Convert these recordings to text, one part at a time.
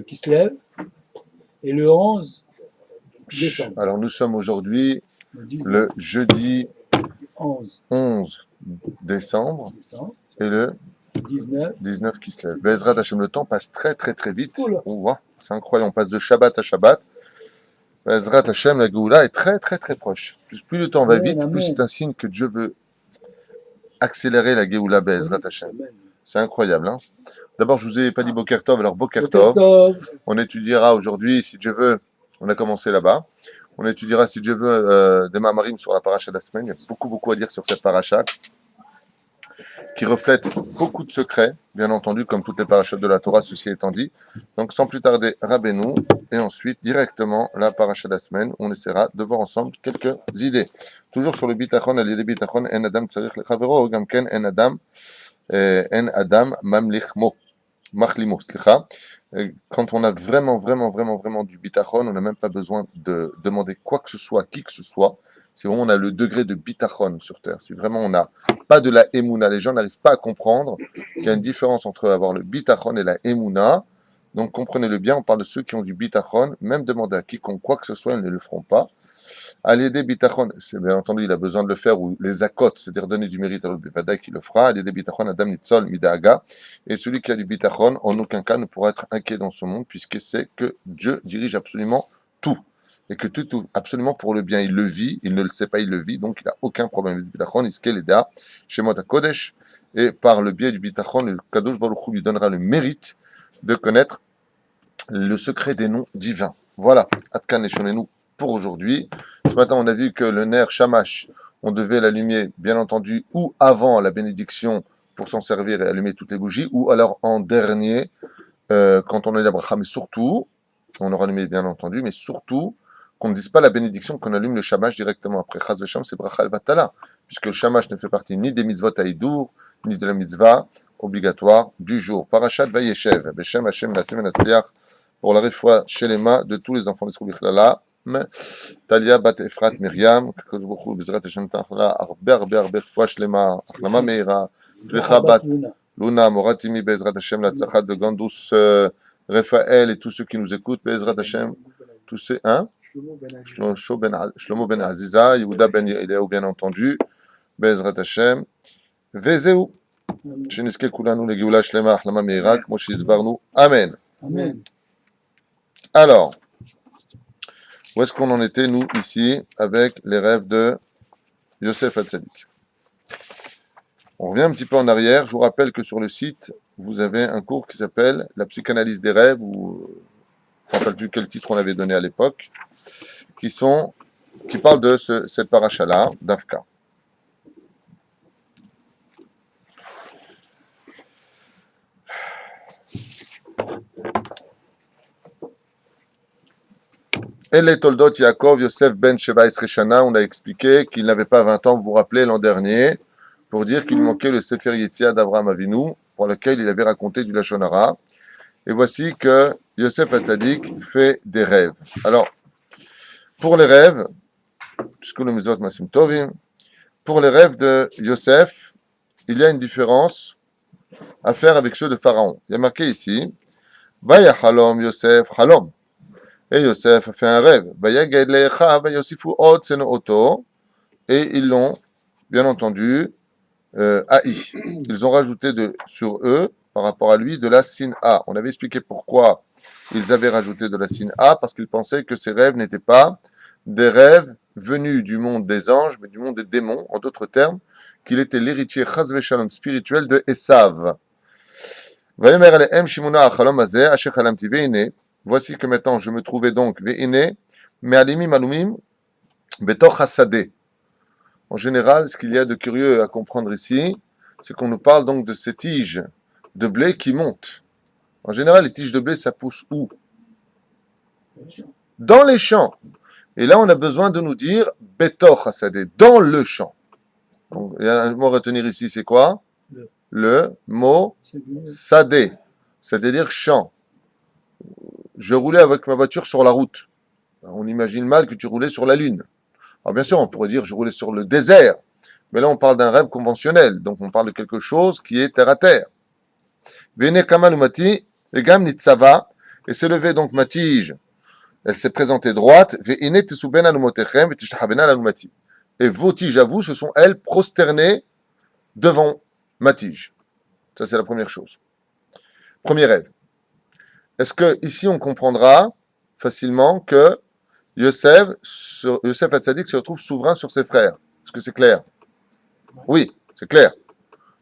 qui se lève, et le 11 décembre. Alors nous sommes aujourd'hui Le 19, le jeudi 11 11 décembre décembre, et le 19. 19 qui se lève. Bezrat Hashem, le temps passe très très très vite. Oula. On voit, c'est incroyable, on passe de Shabbat à Shabbat. Bezrat Hashem, la Géoula est très très très proche. Plus le temps va Amen, vite, amen. plus c'est un signe que Dieu veut accélérer la Géoula Bezrat Hashem. Amen. C'est incroyable. Hein. D'abord, je vous ai pas dit Boker Tov, alors Boker Boker Tov. Tov. On étudiera aujourd'hui, si Dieu veut, on a commencé là-bas. On étudiera, si Dieu veut, des mamarim sur la paracha de la semaine. Il y a beaucoup à dire sur cette paracha qui reflète beaucoup de secrets, bien entendu, comme toutes les parachas de la Torah, ceci étant dit. Donc, sans plus tarder, Rabbeinu, et ensuite, directement, la paracha de la semaine, on essaiera de voir ensemble quelques idées. Toujours sur le bitachon, al-yedé bitachon, en adam tzarich lechavero, gam ken en adam mamlichmo. Machlimo, slicha. Quand on a vraiment du bitachon, on n'a même pas besoin de demander quoi que ce soit, qui que ce soit. C'est vraiment, on a le degré de bitachon sur terre. Si vraiment on n'a pas de la emuna, les gens n'arrivent pas à comprendre qu'il y a une différence entre avoir le bitachon et la emuna. Donc comprenez-le bien, on parle de ceux qui ont du bitachon, même demander à quiconque quoi que ce soit, ils ne le feront pas. À l'aider bitachon, c'est bien entendu, il a besoin de le faire, ou les akot, c'est-à-dire donner du mérite à l'autre bevada qui le fera. À l'aider bitachon, adam nitzol midaga. Et celui qui a du bitachon, en aucun cas ne pourra être inquiet dans ce monde, puisque c'est que Dieu dirige absolument tout. Et que tout, absolument pour le bien, il le vit, il ne le sait pas, il le vit, donc il n'a aucun problème avec le bitachon, il se l'eda, chez Mota Kodesh, et par le biais du bitachon, le Kadosh Baruch Hu lui donnera le mérite de connaître le secret des noms divins. Voilà, Atkan et Shonenu pour aujourd'hui. Ce matin, on a vu que le ner Shamash, on devait l'allumer, bien entendu, ou avant la bénédiction pour s'en servir et allumer toutes les bougies, ou alors en dernier, quand on est la bracha, mais surtout, on aura allumé bien entendu, mais surtout, qu'on ne dise pas la bénédiction, qu'on allume le Shamash directement après. Chaz v'sham, c'est bracha al-vatala, puisque le Shamash ne fait partie ni des mitzvot haïdour, ni de la mitzvah obligatoire du jour. Parashat Vayeshev, Beshem Hashem Nassim Nasliach, pour la réfoua chez les mains de tous les enfants d'Israël Bichlala, Talia Bat Efrat Myriam, que beaucoup Bezrat Hashem Tachla, הרבה רפואה שלמה, החלמה מהירה, פריחה בת Luna, Moratimi, Bezrat Hashem, la Tzachat de Gandous, Raphaël et tous ceux qui nous écoutent, Bezrat Hashem, tous ces, hein? Shlomo ben Aziza, Yehuda ben Eliaou, bien entendu, Bezrat Hashem, Vezeu, Sheniske Kulanu, le Geoula Shlema, Achlama Meira, Moshe Izbarnu, Amen. Amen. Alors, où est-ce qu'on en était, nous, ici, avec les rêves de Yosef Hatzadik? On revient un petit peu en arrière. Je vous rappelle que sur le site, vous avez un cours qui s'appelle La psychanalyse des rêves, ou je ne me rappelle plus quel titre on avait donné à l'époque, qui parle de cette paracha-là, d'Afka. Elle Toldot Yaakov Yosef ben Sheva Esreshana, on a expliqué qu'il n'avait pas 20 ans, vous vous rappelez, l'an dernier, pour dire qu'il manquait le Sefer Yetzia d'Abraham Avinu, pour lequel il avait raconté du Lashon Hara. Et voici que Yosef Hatzadik fait des rêves. Alors, pour les rêves, puisque le Mizot Masim Tovim, pour les rêves de Yosef, il y a une différence à faire avec ceux de Pharaon. Il y a marqué ici, Vaya Chalom Yosef Chalom. Et Yosef a fait un rêve. Vayaged le'echav vayosifu od seno oto. Et ils l'ont, bien entendu, haï. Ils ont rajouté sur eux, par rapport à lui, de la sin-a. On avait expliqué pourquoi ils avaient rajouté de la sin-a, parce qu'ils pensaient que ces rêves n'étaient pas des rêves venus du monde des anges, mais du monde des démons, en d'autres termes, qu'il était l'héritier chas v'shalom spirituel de Esav. Vayomer alehem shimuna achalom hazeh asher chalamti ve'ine. Voici que maintenant je me trouvais donc ve'ine me'alimim alumim betoch hasadeh. En général, ce qu'il y a de curieux à comprendre ici, c'est qu'on nous parle donc de ces tiges de blé qui montent. En général, les tiges de blé, ça pousse où? Dans les champs. Et là, on a besoin de nous dire Betoch Hasadeh, dans le champ. Donc, il y a un mot à retenir ici, c'est quoi? Le mot Sadeh, c'est-à-dire champ. Je roulais avec ma voiture sur la route. On imagine mal que tu roulais sur la lune. Alors bien sûr, on pourrait dire je roulais sur le désert, mais là on parle d'un rêve conventionnel, donc on parle de quelque chose qui est terre à terre. Vene kamalumati Et Gam Nitzava, et s'est levé donc ma tige, elle s'est présentée droite, et vos tiges à vous, ce sont elles prosternées devant ma tige. Ça, c'est la première chose. Premier rêve. Est-ce que ici on comprendra facilement que Yosef Hatzadik se retrouve souverain sur ses frères? Est-ce que c'est clair? Oui, c'est clair.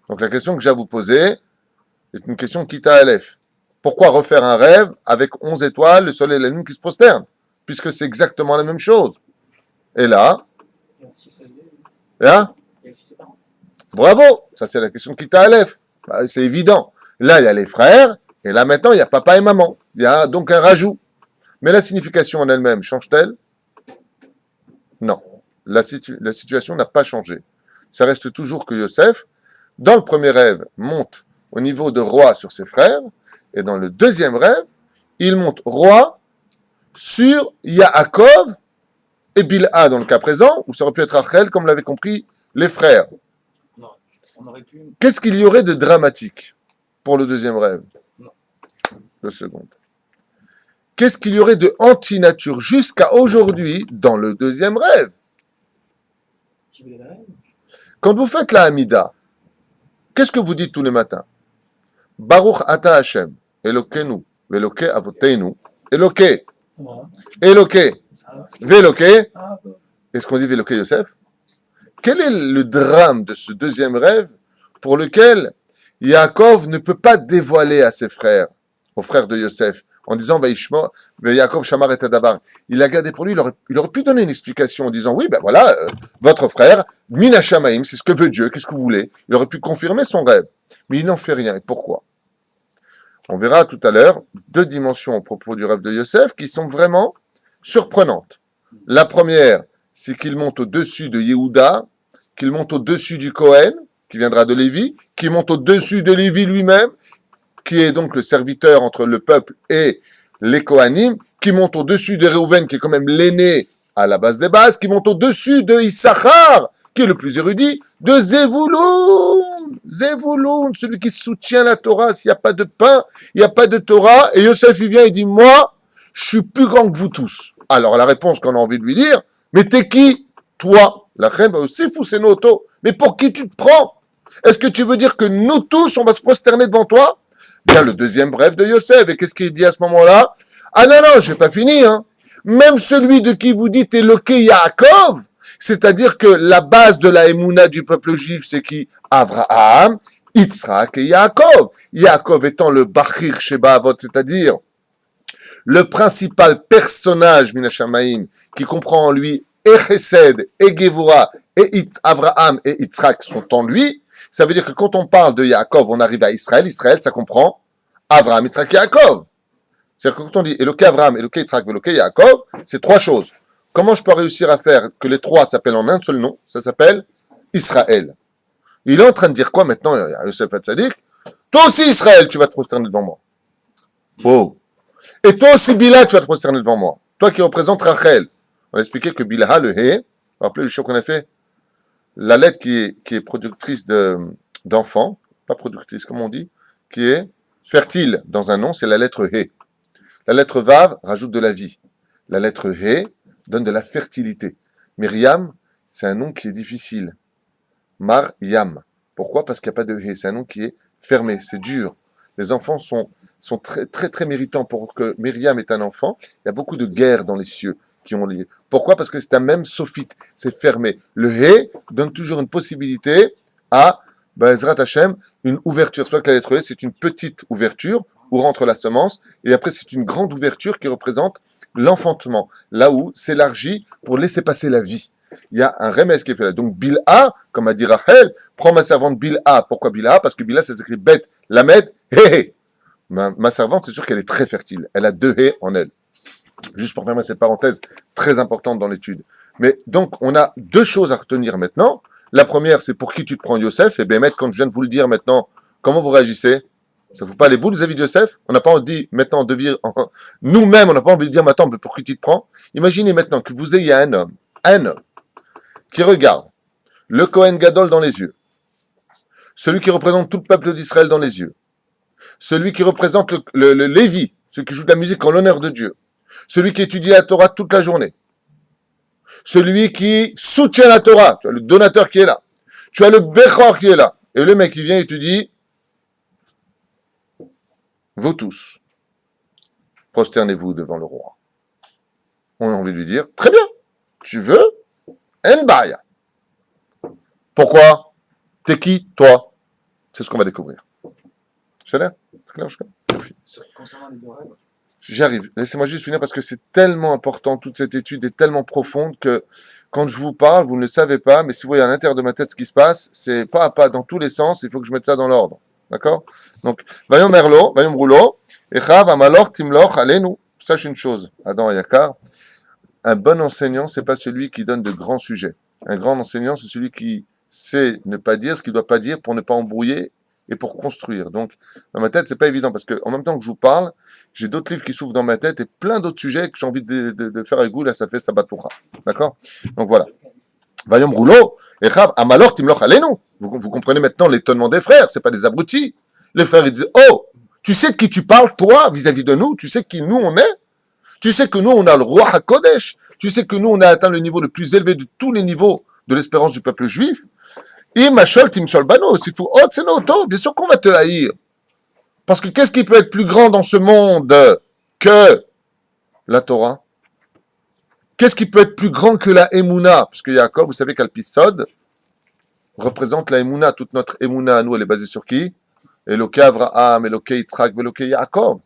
Donc la question que j'ai à vous poser est une question Kita Aleph. Pourquoi refaire un rêve avec 11 étoiles, le soleil et la lune qui se prosternent? Puisque c'est exactement la même chose. Et là, hein? Bravo! Ça c'est la question de Kita Aleph. Bah, c'est évident. Là, il y a les frères, et là maintenant, il y a papa et maman. Il y a donc un rajout. Mais la signification en elle-même change-t-elle? Non. La situation n'a pas changé. Ça reste toujours que Yosef, dans le premier rêve, monte au niveau de roi sur ses frères, et dans le deuxième rêve, il monte roi sur Yaakov et Bilha dans le cas présent, ou ça aurait pu être Rachel, comme l'avaient compris les frères. Qu'est-ce qu'il y aurait de dramatique pour le deuxième rêve? Le second. Qu'est-ce qu'il y aurait de anti-nature jusqu'à aujourd'hui dans le deuxième rêve? Quand vous faites la Hamida, qu'est-ce que vous dites tous les matins? Baruch ata Hashem, Elokenu, Veloke avoteinu, Eloke, Eloke, Veloke. Est-ce qu'on dit Veloke Yosef? Quel est le drame de ce deuxième rêve pour lequel Yaakov ne peut pas dévoiler à ses frères, aux frères de Yosef, en disant Vaishma, Yaakov Shamar et Tadabar. Il l'a gardé pour lui, il aurait pu donner une explication en disant oui, ben voilà, votre frère, Mina Shamaim, c'est ce que veut Dieu, qu'est-ce que vous voulez? Il aurait pu confirmer son rêve, mais il n'en fait rien. Et pourquoi? On verra tout à l'heure deux dimensions au propos du rêve de Yosef qui sont vraiment surprenantes. La première, c'est qu'il monte au-dessus de Yehuda, qu'il monte au-dessus du Cohen, qui viendra de Lévi, qui monte au-dessus de Lévi lui-même, qui est donc le serviteur entre le peuple et les Kohanim, qui monte au-dessus de Réhouven, qui est quand même l'aîné à la base des bases, qui monte au-dessus de Issachar, qui est le plus érudit, de Zevouloun, celui qui soutient la Torah. S'il n'y a pas de pain, il n'y a pas de Torah, et Yosef il vient et dit, moi, je suis plus grand que vous tous. Alors la réponse qu'on a envie de lui dire, mais t'es qui? Toi. La reine va aussi fousser nos autos. Mais pour qui tu te prends? Est-ce que tu veux dire que nous tous, on va se prosterner devant toi? Bien, le deuxième rêve de Yosef. Et qu'est-ce qu'il dit à ce moment-là? Ah non, non, j'ai pas fini, hein. Même celui de qui vous dites Eloké Yaakov, c'est-à-dire que la base de la Emouna du peuple juif, c'est qui? Avraham, Yitzhak et Yaakov. Yaakov étant le Bachir Sheba Avot, c'est-à-dire le principal personnage, Minashamaim, qui comprend en lui et Chesed, et Gevura, et Avraham et Yitzhak sont en lui. Ça veut dire que quand on parle de Yaakov, on arrive à Israël. Israël, ça comprend Avraham, Yitzhak et Yaakov. C'est-à-dire que quand on dit Eloké Avraham, Eloké Yitzhak, Eloké Yaakov, c'est trois choses. Comment je peux réussir à faire que les trois s'appellent en un seul nom? Ça s'appelle Israël. Il est en train de dire quoi maintenant, Yosef Hatzadik? Toi aussi, Israël, tu vas te prosterner devant moi. Oh. Et toi aussi, Bilha, tu vas te prosterner devant moi. Toi qui représentes Rachel. On a expliqué que Bilha, le He, vous vous rappelez le show qu'on a fait? La lettre qui est productrice d'enfants, pas productrice, comme on dit, qui est fertile dans un nom, c'est la lettre He. La lettre Vav rajoute de la vie. La lettre He donne de la fertilité. Myriam, c'est un nom qui est difficile. Mar-Yam. Pourquoi? Parce qu'il n'y a pas de He. C'est un nom qui est fermé, c'est dur. Les enfants sont très, très, très méritants pour que Myriam ait un enfant. Il y a beaucoup de guerres dans les cieux qui ont lié. Pourquoi? Parce que c'est un même sophite, c'est fermé. Le He donne toujours une possibilité à Ezrat Hashem, une ouverture. C'est pas que la lettre He, c'est une petite ouverture où rentre la semence, et après c'est une grande ouverture qui représente l'enfantement, là où s'élargit pour laisser passer la vie. Il y a un remède qui est fait là. Donc Bilha, comme a dit Rachel, prends ma servante Bilha. Pourquoi Bilha? Parce que Bilha, ça s'écrit Bet, Lamed, He. Ma servante, c'est sûr qu'elle est très fertile. Elle a deux He en elle. Juste pour fermer cette parenthèse très importante dans l'étude. Mais donc, on a deux choses à retenir maintenant. La première, c'est pour qui tu te prends Yosef. Et bien, quand je viens de vous le dire maintenant, comment vous réagissez? Ça ne vous pas les boules vis-à-vis de Yosef? On n'a pas envie maintenant de dire, nous-mêmes, on n'a pas envie de dire maintenant, mais pour qui tu te prends? Imaginez maintenant que vous ayez un homme, qui regarde le Kohen Gadol dans les yeux, celui qui représente tout le peuple d'Israël dans les yeux, celui qui représente le Lévi, celui qui joue de la musique en l'honneur de Dieu, celui qui étudie la Torah toute la journée, celui qui soutient la Torah, tu as le donateur qui est là, tu as le Bechor qui est là, et le mec qui vient et te dit, vous tous, prosternez-vous devant le roi. On a envie de lui dire, très bien, tu veux, en baya. Pourquoi? T'es qui, toi? C'est ce qu'on va découvrir. C'est clair? Concernant les deux rêves, J'y arrive. Laissez-moi juste finir parce que c'est tellement important, toute cette étude est tellement profonde que quand je vous parle, vous ne le savez pas, mais si vous voyez à l'intérieur de ma tête ce qui se passe, c'est pas à pas dans tous les sens, il faut que je mette ça dans l'ordre. D'accord? Donc, Vayom Merlo, Vayom Roulo, Echav Amalor Timloch Alenu. Sache une chose, Adam et Yakar, un bon enseignant, c'est pas celui qui donne de grands sujets. Un grand enseignant, c'est celui qui sait ne pas dire ce qu'il doit pas dire pour ne pas embrouiller et pour construire. Donc, dans ma tête, c'est pas évident parce que en même temps que je vous parle, j'ai d'autres livres qui s'ouvrent dans ma tête et plein d'autres sujets que j'ai envie de faire avec vous. Là, ça fait Sabatoucha. D'accord? Donc voilà. Vayom roulo, Echav, Amalor, Timloch, Alenu. Vous comprenez maintenant l'étonnement des frères, c'est pas des abrutis. Les frères, ils disent, oh, tu sais de qui tu parles, toi, vis-à-vis de nous? Tu sais qui nous on est? Tu sais que nous, on a le roi HaKodesh? Tu sais que nous, on a atteint le niveau le plus élevé de tous les niveaux de l'espérance du peuple juif? Bien sûr qu'on va te haïr. Parce que qu'est-ce qui peut être plus grand dans ce monde que la Torah? Qu'est-ce qui peut être plus grand que la Emouna? Parce que Yaakov, vous savez qu'Alpisod représente la Emouna. Toute notre Emouna à nous, elle est basée sur qui? Eloké Avraham, Eloké Yitzhak, Eloké Yaakov.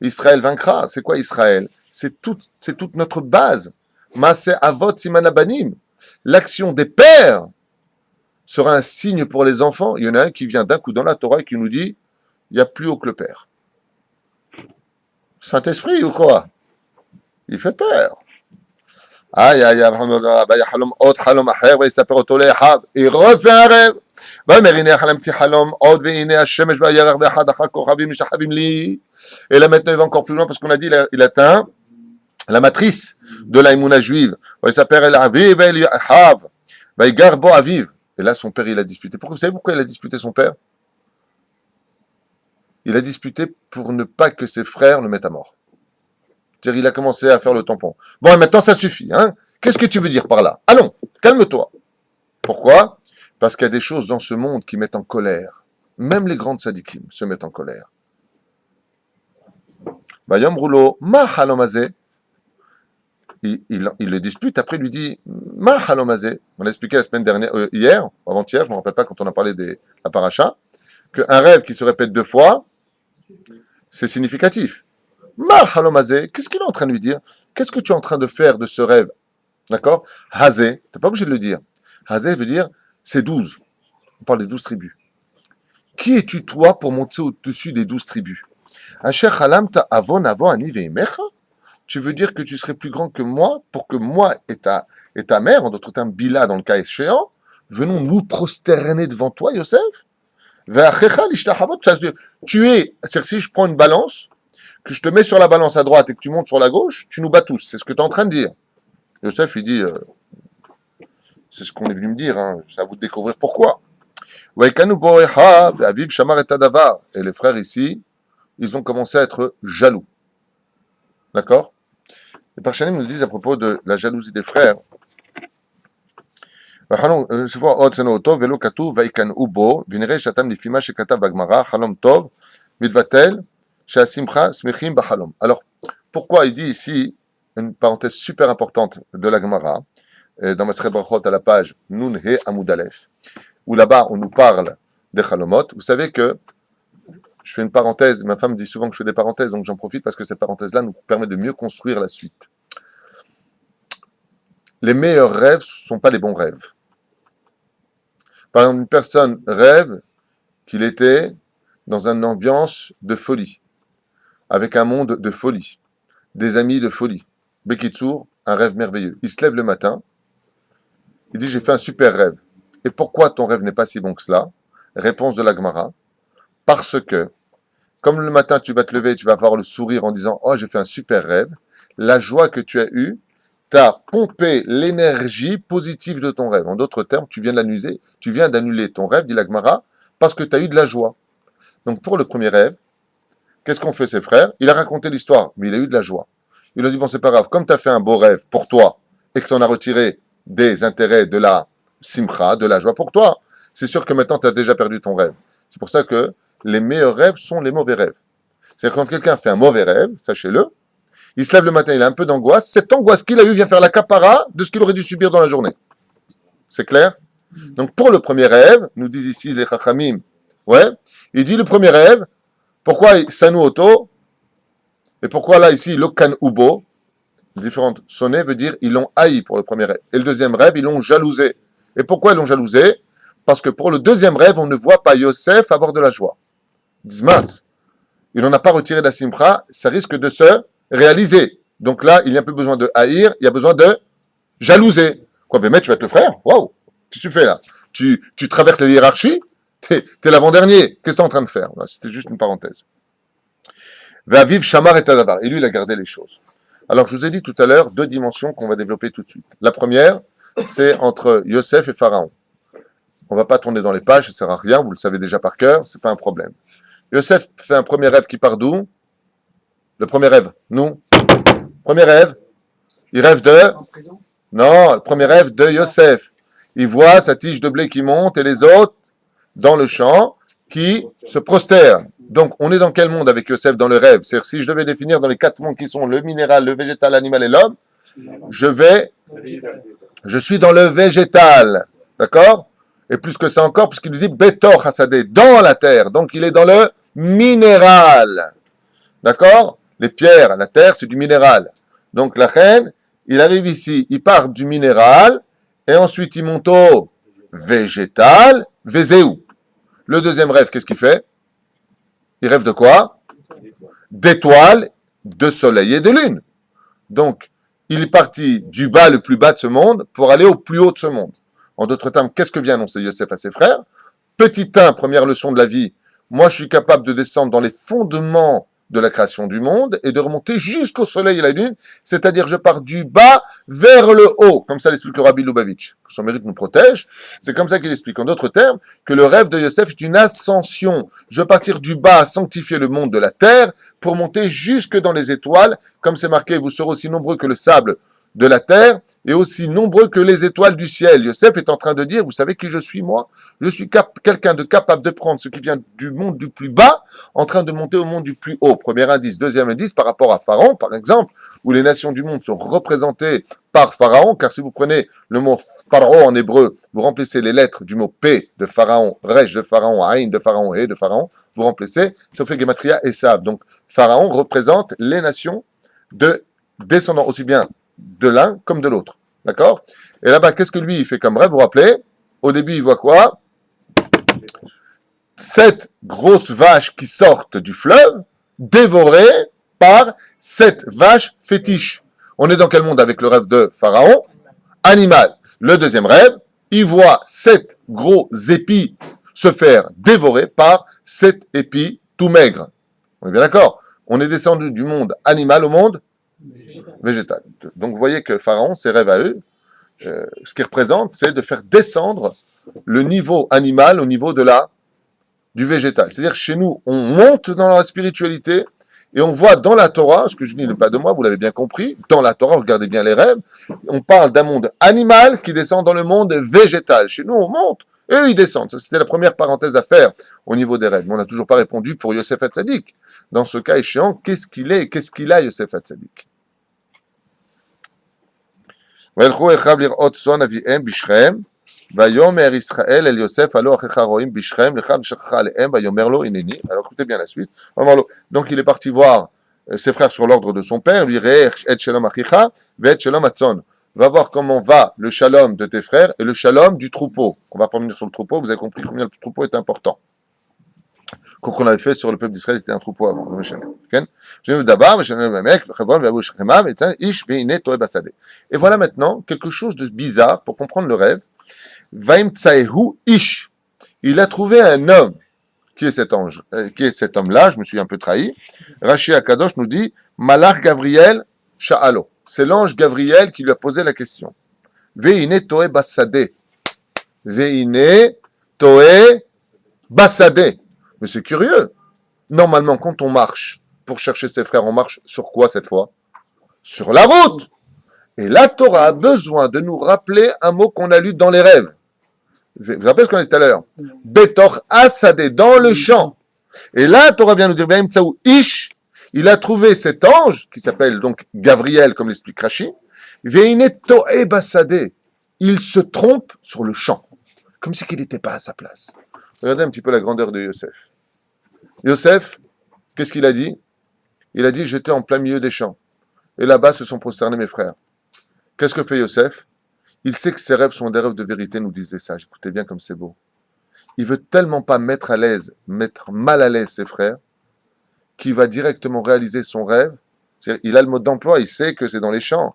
Israël vaincra. C'est quoi Israël? C'est toute notre base. Maaseh Avot Simanabanim. L'action des pères sera un signe pour les enfants. Il y en a un qui vient d'un coup dans la Torah et qui nous dit, il n'y a plus haut que le Père. Saint-Esprit ou quoi? Il fait peur. Aïe, aïe, aïe, il refait un rêve. Et là maintenant il va encore plus loin parce qu'on a dit il atteint la matrice de la Emouna juive. Il s'appelle Aviv El Hav. Garbo Aviv. Et là, son père, il a disputé. Vous savez pourquoi il a disputé son père? Il a disputé pour ne pas que ses frères le mettent à mort. C'est-à-dire, il a commencé à faire le tampon. Bon, et maintenant, ça suffit. Hein? Qu'est-ce que tu veux dire par là? Allons, calme-toi. Pourquoi? Parce qu'il y a des choses dans ce monde qui mettent en colère. Même les grandes sadikim se mettent en colère. Bayom Roulo, ma halomazé. Il le dispute, après il lui dit Ma halomazé. On a expliqué la semaine dernière, hier, ou avant-hier, je ne me rappelle pas quand on a parlé de la paracha, qu'un rêve qui se répète 2 fois, c'est significatif. Ma halomazé, qu'est-ce qu'il est en train de lui dire? Qu'est-ce que tu es en train de faire de ce rêve? D'accord? Hazé, tu n'es pas obligé de le dire. Hazé veut dire c'est 12. On parle des 12 tribus. Qui es-tu toi pour monter au-dessus des 12 tribus? Asher halamta avon avon ani veimecha? Tu veux dire que tu serais plus grand que moi pour que moi et ta mère, en d'autres termes, Bila dans le cas échéant, venons nous prosterner devant toi, Yosef? Tu es, c'est-à-dire si je prends une balance, que je te mets sur la balance à droite et que tu montes sur la gauche, tu nous bats tous. C'est ce que tu es en train de dire. Yosef, il dit, c'est ce qu'on est venu me dire, hein. C'est à vous de découvrir pourquoi. Et les frères ici, ils ont commencé à être jaloux. D'accord? Les Parchanim nous disent à propos de la jalousie des frères. Alors, pourquoi il dit ici, une parenthèse super importante de la Gemara, dans Masechet Brachot à la page Nun He Amud Aleph, où là-bas on nous parle des Chalomot. Vous savez que je fais une parenthèse, ma femme dit souvent que je fais des parenthèses, donc j'en profite parce que cette parenthèse-là nous permet de mieux construire la suite. Les meilleurs rêves ne sont pas les bons rêves. Par exemple, une personne rêve qu'il était dans une ambiance de folie, avec un monde de folie, des amis de folie. Bekitsour, un rêve merveilleux. Il se lève le matin, il dit j'ai fait un super rêve. Et pourquoi ton rêve n'est pas si bon que cela? Réponse de la Gemara. Parce que, comme le matin tu vas te lever et tu vas avoir le sourire en disant « Oh, j'ai fait un super rêve », la joie que tu as eue t'a pompé l'énergie positive de ton rêve. En d'autres termes, tu viens d'annuler ton rêve, dit la Gemara, parce que tu as eu de la joie. Donc pour le premier rêve, qu'est-ce qu'ont fait ses frères? Il a raconté l'histoire, mais il a eu de la joie. Il a dit, bon, c'est pas grave, comme tu as fait un beau rêve pour toi et que tu en as retiré des intérêts de la simcha, de la joie pour toi, c'est sûr que maintenant tu as déjà perdu ton rêve. C'est pour ça que les meilleurs rêves sont les mauvais rêves. C'est-à-dire quand quelqu'un fait un mauvais rêve, sachez-le, il se lève le matin, il a un peu d'angoisse, cette angoisse qu'il a eue vient faire la capara de ce qu'il aurait dû subir dans la journée. C'est clair? Donc pour le premier rêve, nous disent ici les Chachamim, ouais, il dit le premier rêve, pourquoi Sanu Oto, et pourquoi là ici Lokan Ubo, différentes sonnées veut dire ils l'ont haï pour le premier rêve. Et le deuxième rêve, ils l'ont jalousé. Et pourquoi ils l'ont jalousé? Parce que pour le deuxième rêve, on ne voit pas Yosef avoir de la joie. Dismas, il n'en a pas retiré de la simcha, ça risque de se réaliser. Donc là, il n'y a plus besoin de haïr, il y a besoin de jalouser. Quoi, mais tu vas être le frère? Waouh! Qu'est-ce que tu fais là? Tu traverses les hiérarchies? T'es l'avant-dernier. Qu'est-ce que tu es en train de faire? C'était juste une parenthèse. Vaviv Shamar et Tadavar. Et lui, il a gardé les choses. Alors, je vous ai dit tout à l'heure deux dimensions qu'on va développer tout de suite. La première, c'est entre Yosef et Pharaon. On ne va pas tourner dans les pages, ça ne sert à rien, vous le savez déjà par cœur, c'est pas un problème. Yosef fait un premier rêve qui part d'où? Le premier rêve, nous. Premier rêve, il rêve de... Non, le premier rêve de Yosef. Il voit sa tige de blé qui monte et les autres dans le champ qui se prosternent. Donc, on est dans quel monde avec Yosef dans le rêve? C'est-à-dire, si je devais définir dans les quatre mondes qui sont le minéral, le végétal, l'animal et l'homme, je suis dans le végétal. D'accord? Et plus que ça encore, puisqu'il nous dit Betor Hasadeh, dans la terre. Donc, il est dans le minéral. D'accord? Les pierres, la terre, c'est du minéral. Donc, la reine, il arrive ici, il part du minéral, et ensuite, il monte au végétal, Vézéou. Le deuxième rêve, qu'est-ce qu'il fait? Il rêve de quoi? D'étoiles, de soleil et de lune. Donc, il est parti du bas, le plus bas de ce monde, pour aller au plus haut de ce monde. En d'autres termes, qu'est-ce que vient annoncer Yosef à ses frères? Petit 1, première leçon de la vie. Moi, je suis capable de descendre dans les fondements de la création du monde et de remonter jusqu'au soleil et la lune, c'est-à-dire je pars du bas vers le haut. Comme ça l'explique le Rabbi Lubavitch, que son mérite nous protège. C'est comme ça qu'il explique, en d'autres termes, que le rêve de Yosef est une ascension. Je veux partir du bas à sanctifier le monde de la terre pour monter jusque dans les étoiles. Comme c'est marqué, vous serez aussi nombreux que le sable de la terre et aussi nombreux que les étoiles du ciel. Yosef est en train de dire, vous savez qui je suis moi? Je suis quelqu'un de capable de prendre ce qui vient du monde du plus bas, en train de monter au monde du plus haut. Premier indice. Deuxième indice, par rapport à Pharaon, par exemple, où les nations du monde sont représentées par Pharaon, car si vous prenez le mot Pharaon en hébreu, vous remplacez les lettres du mot P de Pharaon, Resh de Pharaon, Aïn de Pharaon et de Pharaon, vous remplacez, ça fait Gematria et Sab. Donc, Pharaon représente les nations de descendants aussi bien de l'un comme de l'autre. D'accord? Et là-bas, qu'est-ce que lui, il fait comme rêve? Vous vous rappelez? Au début, il voit quoi? 7 grosses vaches qui sortent du fleuve, dévorées par 7 vaches fétiches. On est dans quel monde avec le rêve de Pharaon? Animal. Le deuxième rêve, il voit 7 gros épis se faire dévorer par 7 épis tout maigres. On est bien d'accord? On est descendu du monde animal au monde végétal. Donc vous voyez que Pharaon, ses rêves à eux, ce qu'il représente, c'est de faire descendre le niveau animal au niveau du végétal. C'est-à-dire chez nous, on monte dans la spiritualité et on voit dans la Torah, ce que je dis n'est pas de moi, vous l'avez bien compris, dans la Torah, regardez bien les rêves, on parle d'un monde animal qui descend dans le monde végétal. Chez nous, on monte et eux, ils descendent. Ça, c'était la première parenthèse à faire au niveau des rêves. Mais on n'a toujours pas répondu pour Yosef Hatzadik. Dans ce cas échéant, qu'est-ce qu'il est et qu'est-ce qu'il a, Yosef Hatzadik? ויאמר ישראל אל יוסף הלא אחיך רואים בשכם לך ושכחה עליהם ויאמר לו הנני. Alors écoutez bien la suite. Donc il est parti voir ses frères sur l'ordre de son père, lui ré et shalom achicha ve et shalom atzon. Va voir comment va le shalom de tes frères et le shalom du troupeau. On va pas revenir sur le troupeau, vous avez compris combien le troupeau est important. Quand on avait fait sur le peuple d'Israël, c'était un troupeau avant. Et voilà maintenant quelque chose de bizarre pour comprendre le rêve. Ish. Il a trouvé un homme. Qui est cet ange? Qui est cet homme-là? Je me suis un peu trahi. Rashi Akadosh nous dit Malach Gabriel Sha'alo. C'est l'ange Gabriel qui lui a posé la question. Veine Toe Basade. Veine Toe Basade. Mais c'est curieux. Normalement, quand on marche pour chercher ses frères, on marche sur quoi cette fois? Sur la route. Et la Torah a besoin de nous rappeler un mot qu'on a lu dans les rêves. Vous vous rappelez ce qu'on a dit tout à l'heure? Betor Asadé, dans le champ. Et là, la Torah vient nous dire, Ish, il a trouvé cet ange, qui s'appelle donc Gabriel, comme l'explique Rashi, Veine To'e Basadé. Il se trompe sur le champ, comme si qu'il n'était pas à sa place. Regardez un petit peu la grandeur de Yosef. Yosef, qu'est-ce qu'il a dit? Il a dit, j'étais en plein milieu des champs. Et là-bas se sont prosternés mes frères. Qu'est-ce que fait Yosef? Il sait que ses rêves sont des rêves de vérité, nous disent les sages. Écoutez bien comme c'est beau. Il veut tellement pas mettre mal à l'aise ses frères, qu'il va directement réaliser son rêve. C'est-à-dire, il a le mode d'emploi, il sait que c'est dans les champs.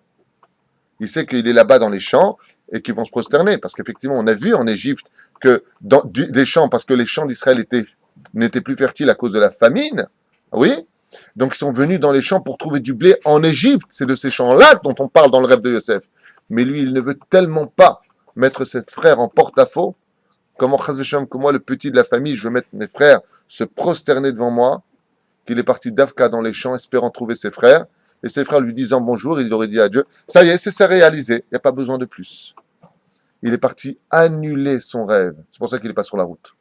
Il sait qu'il est là-bas dans les champs et qu'ils vont se prosterner. Parce qu'effectivement, on a vu en Égypte que des champs, parce que les champs d'Israël n'étaient plus fertiles à cause de la famine, oui. Donc ils sont venus dans les champs pour trouver du blé en Égypte. C'est de ces champs-là dont on parle dans le rêve de Yosef. Mais lui, il ne veut tellement pas mettre ses frères en porte-à-faux. Comment, que moi, le petit de la famille, je veux mettre mes frères se prosterner devant moi, qu'il est parti d'Afka dans les champs, espérant trouver ses frères. Et ses frères lui disant bonjour, il aurait dit adieu. Ça y est, c'est ça réalisé. Il n'y a pas besoin de plus. Il est parti annuler son rêve. C'est pour ça qu'il n'est pas sur la route.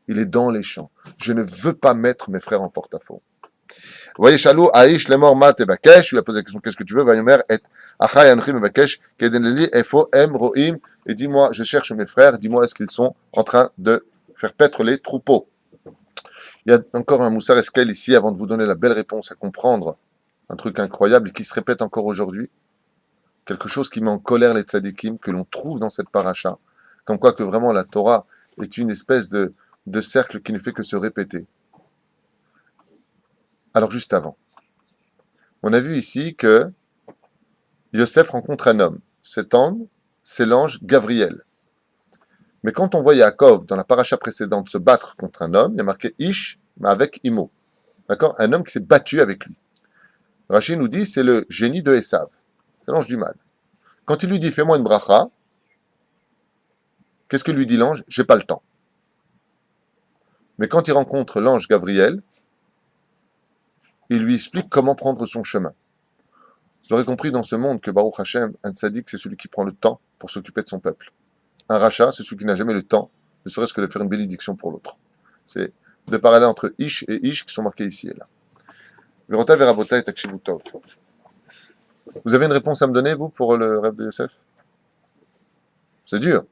Il est dans les champs. Je ne veux pas mettre mes frères en porte-à-faux. Vous voyez, Shalou, Aïch, les morts, Mat et Bakesh, je lui ai posé la question, qu'est-ce que tu veux? Vayomer, et Achai, Anchim et Bakesh, Kedeneli, Efo, Em, Roim, et dis-moi, je cherche mes frères, dis-moi, est-ce qu'ils sont en train de faire paître les troupeaux? Il y a encore un Moussar Eskel ici, avant de vous donner la belle réponse à comprendre, un truc incroyable qui se répète encore aujourd'hui, quelque chose qui met en colère les tzadikim, que l'on trouve dans cette paracha, comme quoi que vraiment la Torah est une espèce de cercle qui ne fait que se répéter. Alors juste avant, on a vu ici que Yosef rencontre un homme. Cet homme, c'est l'ange Gabriel. Mais quand on voit Yaakov dans la paracha précédente se battre contre un homme, il y a marqué Ish, mais avec Imo. D'accord? Un homme qui s'est battu avec lui. Rashi nous dit c'est le génie de Esav, c'est l'ange du mal. Quand il lui dit fais-moi une bracha, qu'est-ce que lui dit l'ange? J'ai pas le temps. Mais quand il rencontre l'ange Gabriel, il lui explique comment prendre son chemin. Vous aurez compris dans ce monde que Baruch Hashem, un tzaddik, c'est celui qui prend le temps pour s'occuper de son peuple. Un rachat, c'est celui qui n'a jamais le temps, ne serait-ce que de faire une bénédiction pour l'autre. C'est deux parallèles entre Ish et Ish qui sont marqués ici et là. Verota Verabota et Takshivutov. Vous avez une réponse à me donner, vous, pour le rêve de Yosef? C'est dur.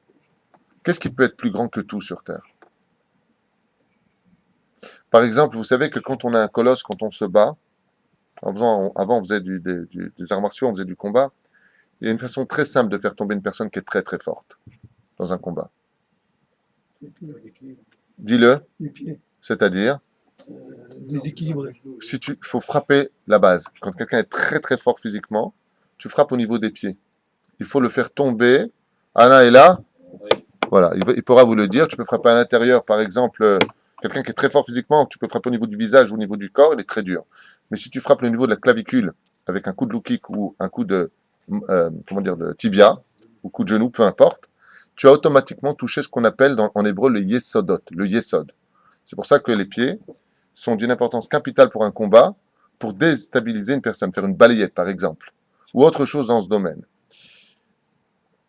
Qu'est-ce qui peut être plus grand que tout sur Terre? Par exemple, vous savez que quand on a un colosse, quand on se bat, avant on faisait des arts martiaux, on faisait du combat, il y a une façon très simple de faire tomber une personne qui est très très forte dans un combat. Les pieds. Dis-le. Les pieds. C'est-à-dire Déséquilibré. il faut frapper la base. Quand quelqu'un est très très fort physiquement, tu frappes au niveau des pieds. Il faut le faire tomber. Alain est là. Voilà, il pourra vous le dire. Tu peux frapper à l'intérieur, par exemple, quelqu'un qui est très fort physiquement, tu peux frapper au niveau du visage ou au niveau du corps, il est très dur. Mais si tu frappes au niveau de la clavicule, avec un coup de low kick ou un coup de, de tibia, ou coup de genou, peu importe, tu as automatiquement touché ce qu'on appelle en hébreu le yesodot, le yesod. C'est pour ça que les pieds sont d'une importance capitale pour un combat, pour déstabiliser une personne, faire une balayette par exemple, ou autre chose dans ce domaine.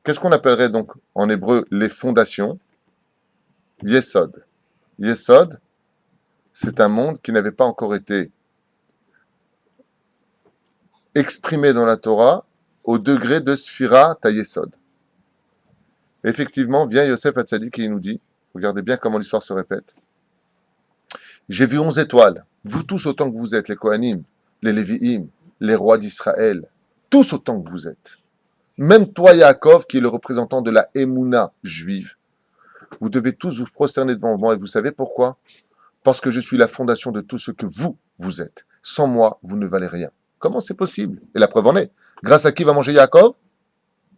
Qu'est-ce qu'on appellerait donc en hébreu les fondations? Yesod. Yesod, c'est un monde qui n'avait pas encore été exprimé dans la Torah au degré de Sphira Tayesod. Effectivement, vient Yosef Hatzadik et il nous dit, regardez bien comment l'histoire se répète, j'ai vu 11 étoiles, vous tous autant que vous êtes, les Kohanim, les Lévi'im, les rois d'Israël, tous autant que vous êtes. Même toi, Yaakov, qui est le représentant de la Emouna juive, vous devez tous vous prosterner devant moi, et vous savez pourquoi? Parce que je suis la fondation de tout ce que vous êtes. Sans moi, vous ne valez rien. Comment c'est possible? Et la preuve en est. Grâce à qui va manger Yaakov?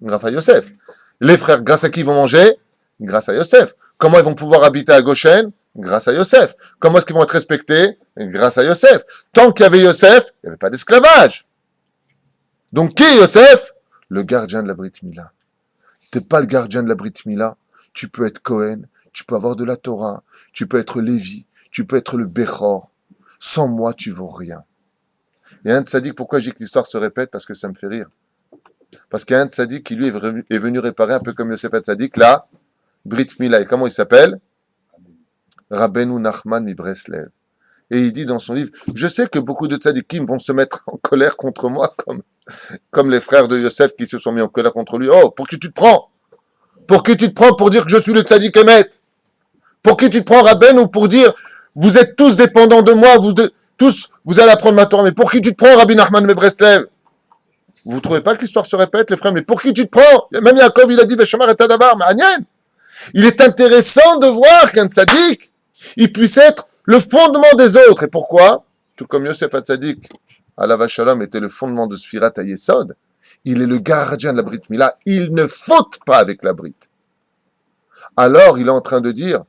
Grâce à Yosef. Les frères, grâce à qui vont manger? Grâce à Yosef. Comment ils vont pouvoir habiter à Goshen? Grâce à Yosef. Comment est-ce qu'ils vont être respectés? Grâce à Yosef. Tant qu'il y avait Yosef, il n'y avait pas d'esclavage. Donc qui est Yosef? Le gardien de la Brit Mila. T'es pas le gardien de la Brit Mila. Tu peux être Cohen, tu peux avoir de la Torah, tu peux être Lévi, tu peux être le Bechor. Sans moi, tu vaux rien. Et un tzaddik, pourquoi je dis que l'histoire se répète? Parce que ça me fait rire. Parce qu'il y a un tzaddik qui, lui, est venu réparer, un peu comme Yosef Hatzadik, là, Brit Mila. Et comment il s'appelle? Rabbeinu Nachman mi Breslev. Et il dit dans son livre, je sais que beaucoup de tzaddikim vont se mettre en colère contre moi, comme les frères de Yosef qui se sont mis en colère contre lui. Oh, pour qui tu te prends? Pour qui tu te prends pour dire que je suis le tzaddik Emet? Pour qui tu te prends, Rabbeinu, pour dire, vous êtes tous dépendants de moi, tous, vous allez apprendre ma Torah. Mais pour qui tu te prends, Rabbi Nachman mi Breslev? Vous ne trouvez pas que l'histoire se répète, les frères? Mais pour qui tu te prends? Même Yaakov, il a dit, Veshamar et Tadabar, mais Agnen. Il est intéressant de voir qu'un tzaddik, il puisse être le fondement des autres. Et pourquoi? Tout comme Yosef Hatzadik, Alav Shalom, était le fondement de Sfirat HaYesod, il est le gardien de la Brit Mila, il ne faute pas avec la Brit. Alors, il est en train de dire,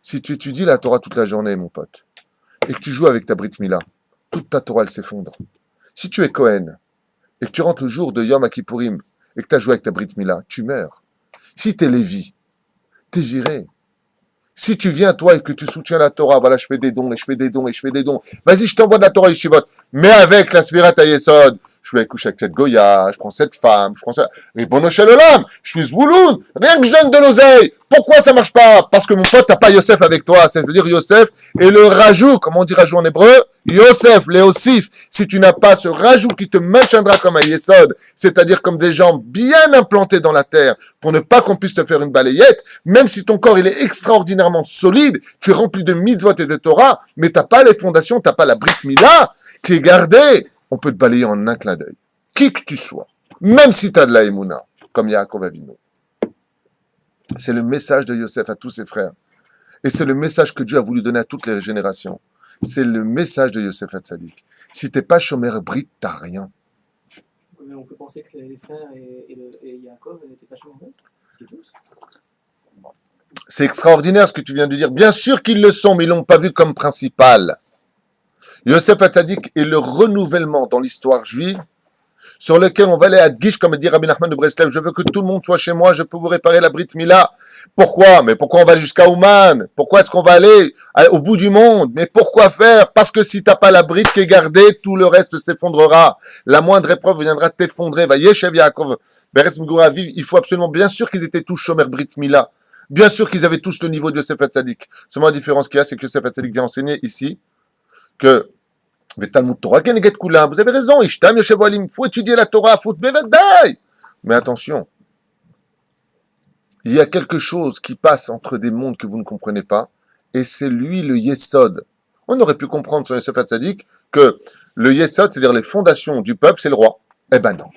si tu étudies la Torah toute la journée, mon pote, et que tu joues avec ta Brit Mila, toute ta Torah, elle s'effondre. Si tu es Cohen, et que tu rentres le jour de Yom Kippourim, et que tu as joué avec ta Brit Mila, tu meurs. Si tu es Lévi, t'es viré. Si tu viens, toi, et que tu soutiens la Torah, voilà, je fais des dons, et je fais des dons, et je fais des dons. Vas-y, je t'envoie de la Torah, Yeshivot. Mais avec la Sfirat HaYesod, je vais coucher avec cette Goya, je prends cette femme, je prends ça. Mais bon, Olam, je suis Zvouloun, rien que je donne de l'oseille. Pourquoi ça marche pas? Parce que mon pote, t'as pas Yosef avec toi. C'est-à-dire Yosef et le rajout, comment on dit rajout en hébreu? Yosef, Léosif. Si tu n'as pas ce rajout qui te maintiendra comme un Yesod, c'est-à-dire comme des gens bien implantés dans la terre, pour ne pas qu'on puisse te faire une balayette, même si ton corps il est extraordinairement solide, tu es rempli de mitzvot et de Torah, mais t'as pas les fondations, t'as pas la Brit Mila qui est gardée, on peut te balayer en un clin d'œil. Qui que tu sois, même si tu as de la Emouna, comme Yaakov Avinu. C'est le message de Yosef à tous ses frères. Et c'est le message que Dieu a voulu donner à toutes les générations. C'est le message de Yosef Hatzadik. Si t'es pas Shomer Brit, t'as rien. Mais on peut penser que les frères et Yaakov n'étaient pas Shomer Brit. C'est tous. C'est extraordinaire ce que tu viens de dire. Bien sûr qu'ils le sont, mais ils l'ont pas vu comme principal. Yosef Hatzadik est le renouvellement dans l'histoire juive sur lequel on va aller à Adgish, comme dit Rabbi Nachman de Breslev. Je veux que tout le monde soit chez moi, je peux vous réparer la Brit Mila. Pourquoi? Mais pourquoi on va aller jusqu'à Ouman? Pourquoi est-ce qu'on va aller au bout du monde? Mais pourquoi faire? Parce que si t'as pas la Brit qui est gardée, tout le reste s'effondrera. La moindre épreuve viendra t'effondrer. Va Yeshev Yaakov, Beres Migura Aviv. Il faut absolument, bien sûr qu'ils étaient tous Shomer Brit Mila. Bien sûr qu'ils avaient tous le niveau de Yosef Hatzadik. Seulement la différence qu'il y a, c'est que Yosef Hatzadik vient enseigner ici que vous avez raison, il faut étudier la Torah, mais attention, il y a quelque chose qui passe entre des mondes que vous ne comprenez pas, et c'est lui le Yesod. On aurait pu comprendre sur Yosef Hatzadik que le Yesod, c'est-à-dire les fondations du peuple, c'est le roi. Eh ben non.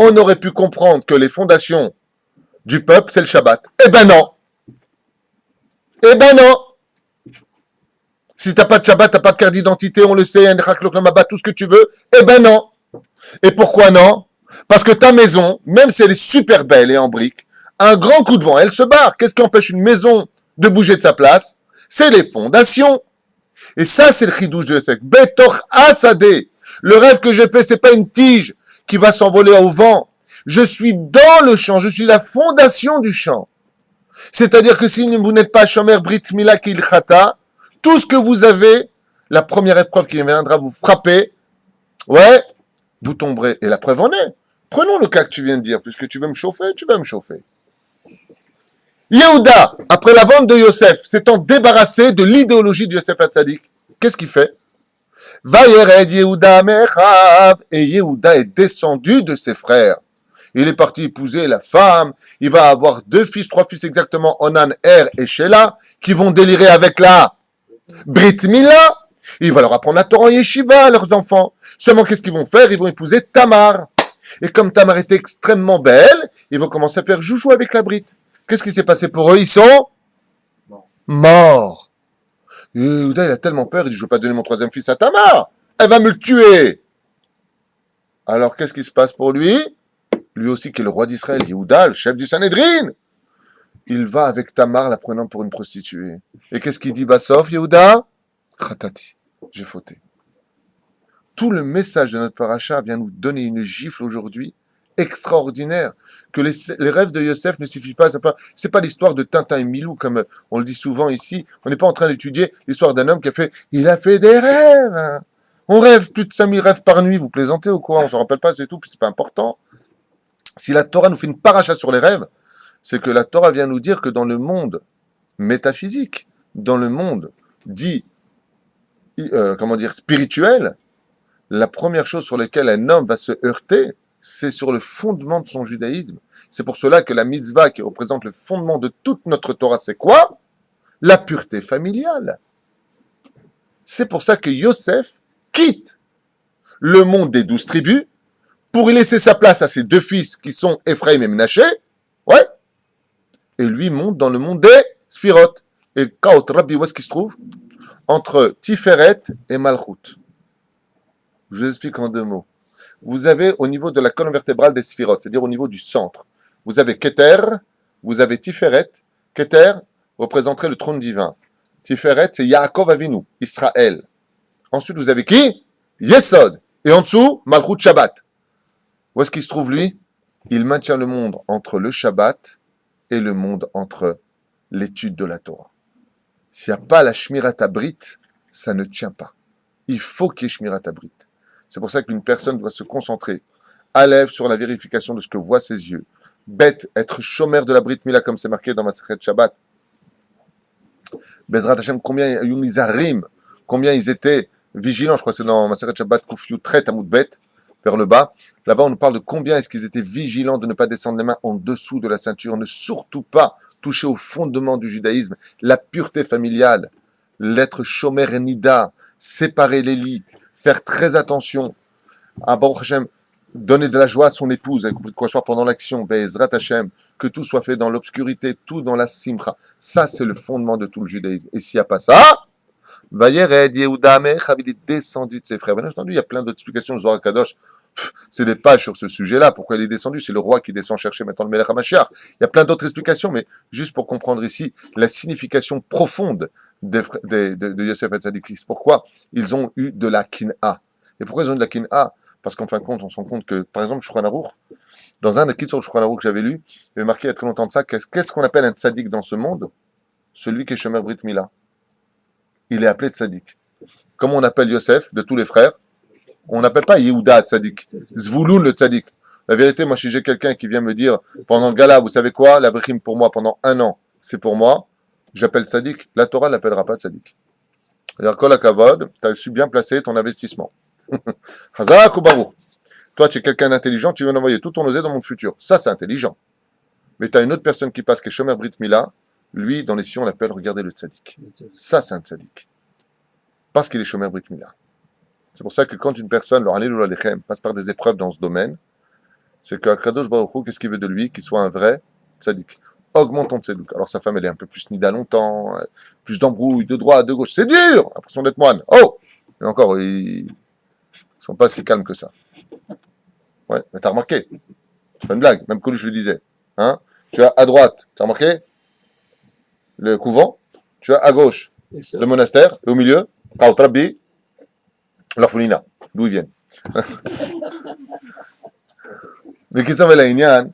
On aurait pu comprendre que les fondations du peuple, c'est le Shabbat. Eh ben non. Eh ben non. Si t'as pas de Shabbat, t'as pas de carte d'identité, on le sait, tout ce que tu veux, eh ben non. Et pourquoi non? Parce que ta maison, même si elle est super belle et en briques, un grand coup de vent, elle se barre. Qu'est-ce qui empêche une maison de bouger de sa place? C'est les fondations. Et ça, c'est le chidouche de Yosef. Betor Asadeh. Le rêve que j'ai fait, c'est pas une tige qui va s'envoler au vent. Je suis dans le champ, je suis la fondation du champ. C'est-à-dire que si vous n'êtes pas Shomer Brit Mila Kilchata, tout ce que vous avez, la première épreuve qui viendra vous frapper, ouais, vous tomberez. Et la preuve en est. Prenons le cas que tu viens de dire, puisque tu veux me chauffer, tu vas me chauffer. Yehuda, après la vente de Yosef, s'étant débarrassé de l'idéologie de Yosef Hatzadik, qu'est-ce qu'il fait? Vayered Yehuda Mechav, et Yehuda est descendu de ses frères. Il est parti épouser la femme, il va avoir 2 fils, 3 fils exactement, Onan, Er et Shelah, qui vont délirer avec la Brit Mila, il va leur apprendre la Torah en Yeshiva à leurs enfants. Seulement, qu'est-ce qu'ils vont faire? Ils vont épouser Tamar. Et comme Tamar était extrêmement belle, ils vont commencer à faire joujou avec la Brit. Qu'est-ce qui s'est passé pour eux? Ils sont morts. Et Yehuda, il a tellement peur, il dit, je ne veux pas donner mon 3e fils à Tamar. Elle va me le tuer. Alors, qu'est-ce qui se passe pour lui? Lui aussi, qui est le roi d'Israël, Yehuda, le chef du Sanhédrin. Il va avec Tamar, la prenant pour une prostituée. Et qu'est-ce qu'il dit, Bassof, Yehuda? Khatati, j'ai fauté. Tout le message de notre paracha vient nous donner une gifle aujourd'hui extraordinaire, que les rêves de Yosef ne suffisent pas. C'est pas l'histoire de Tintin et Milou, comme on le dit souvent ici. On n'est pas en train d'étudier l'histoire d'un homme qui il a fait des rêves. Hein. On rêve plus de 5000 rêves par nuit, vous plaisantez ou quoi? On s'en rappelle pas, c'est tout, puis c'est pas important. Si la Torah nous fait une paracha sur les rêves, c'est que la Torah vient nous dire que dans le monde métaphysique, dans le monde dit, spirituel, la première chose sur laquelle un homme va se heurter, c'est sur le fondement de son judaïsme. C'est pour cela que la mitzvah, qui représente le fondement de toute notre Torah, c'est quoi? La pureté familiale. C'est pour ça que Yosef quitte le monde des 12 tribus pour y laisser sa place à ses deux fils qui sont Ephraim et Menaché, ouais, et lui monte dans le monde des Sphirot. Et Kaut Rabbi, où est-ce qu'il se trouve? Entre Tiferet et Malchut. Je vous explique en 2 mots. Vous avez au niveau de la colonne vertébrale des Sphirot, c'est-à-dire au niveau du centre, vous avez Keter, vous avez Tiferet. Keter représenterait le trône divin. Tiferet, c'est Yaakov Avinu, Israël. Ensuite, vous avez qui? Yesod. Et en dessous, Malchut Shabbat. Où est-ce qu'il se trouve, lui? Il maintient le monde entre le Shabbat et le monde entre l'étude de la Torah. S'il n'y a pas la Shmirat Abrit, ça ne tient pas. Il faut qu'il y ait Shmirat Abrit. C'est pour ça qu'une personne doit se concentrer, Aleph, sur la vérification de ce que voient ses yeux. Bête, être chômeur de la Brit Mila, comme c'est marqué dans Masechet Shabbat. Bezrat Hashem, combien il y a eu Mizarim, combien ils étaient vigilants, je crois que c'est dans Masechet Shabbat, Kouf Yutret Amud Bet, vers le bas. Là-bas, on nous parle de combien est-ce qu'ils étaient vigilants de ne pas descendre les mains en dessous de la ceinture, ne surtout pas toucher au fondement du judaïsme, la pureté familiale, l'être shomer et nida, séparer les lits, faire très attention à Baruch Hashem, donner de la joie à son épouse, avec compris de quoi je parle pendant l'action, Be'ezrat Hashem, que tout soit fait dans l'obscurité, tout dans la simcha. Ça, c'est le fondement de tout le judaïsme. Et s'il n'y a pas ça, Vayered Yehuda Amechav, il est descendu de ses frères. Bien entendu, il y a plein d'autres explications. Le Zohar Kadosh, c'est des pages sur ce sujet-là. Pourquoi il est descendu? C'est le roi qui descend chercher maintenant le Melech HaMashiach. Il y a plein d'autres explications, mais juste pour comprendre ici la signification profonde de Yosef Hatzadik. Pourquoi ils ont eu de la kin'a? Et pourquoi ils ont eu de la kin'a? Parce qu'en fin de compte, on se rend compte que, par exemple, Shulchan Aruch, dans un des Kitzur Shulchan Aruch que j'avais lu, il y avait marqué il y a très longtemps de ça, qu'est-ce qu'on appelle un tzaddik dans ce monde? Celui qui est Shomer Brit Mila. Il est appelé tzaddik. Comme on appelle Yosef, de tous les frères, on n'appelle pas Yehuda tzaddik, Zvouloun le tzaddik. La vérité, moi, si j'ai quelqu'un qui vient me dire, pendant le gala, vous savez quoi, la brechim pour moi, pendant 1 an, c'est pour moi, j'appelle tzaddik, la Torah ne l'appellera pas tzaddik. C'est-à-dire, kol hakavod, tu as su bien placer ton investissement. Hazak ou baruch. Toi, tu es quelqu'un d'intelligent, tu veux envoyer tout ton osé dans mon futur. Ça, c'est intelligent. Mais tu as une autre personne qui passe, qui est Shomer Brit Mila, lui, dans les sions, on l'appelle, regardez le tzaddik. Ça, c'est un tzaddik. Parce qu'il est Shomer Brit Mila. C'est pour ça que quand une personne, leur Alilul Alechem, passe par des épreuves dans ce domaine, c'est qu'Akadosh Baruch Hu, qu'est-ce qu'il veut de lui? Qu'il soit un vrai tzaddik. Augmente ton tzaddik. Alors sa femme, elle est un peu plus nida longtemps, plus d'embrouille, de droite, de gauche. C'est dur! L'impression d'être moine. Oh! Et encore, ils sont pas si calmes que ça. Ouais, mais t'as remarqué? C'est pas une blague, même Coluche le disait. Hein? Tu as à droite, t'as remarqué? Le couvent. Tu as à gauche, le monastère. Et au milieu, Kaut Rabbi, l'orphelinat, d'où ils viennent. Mais Kitzur Velaïnian,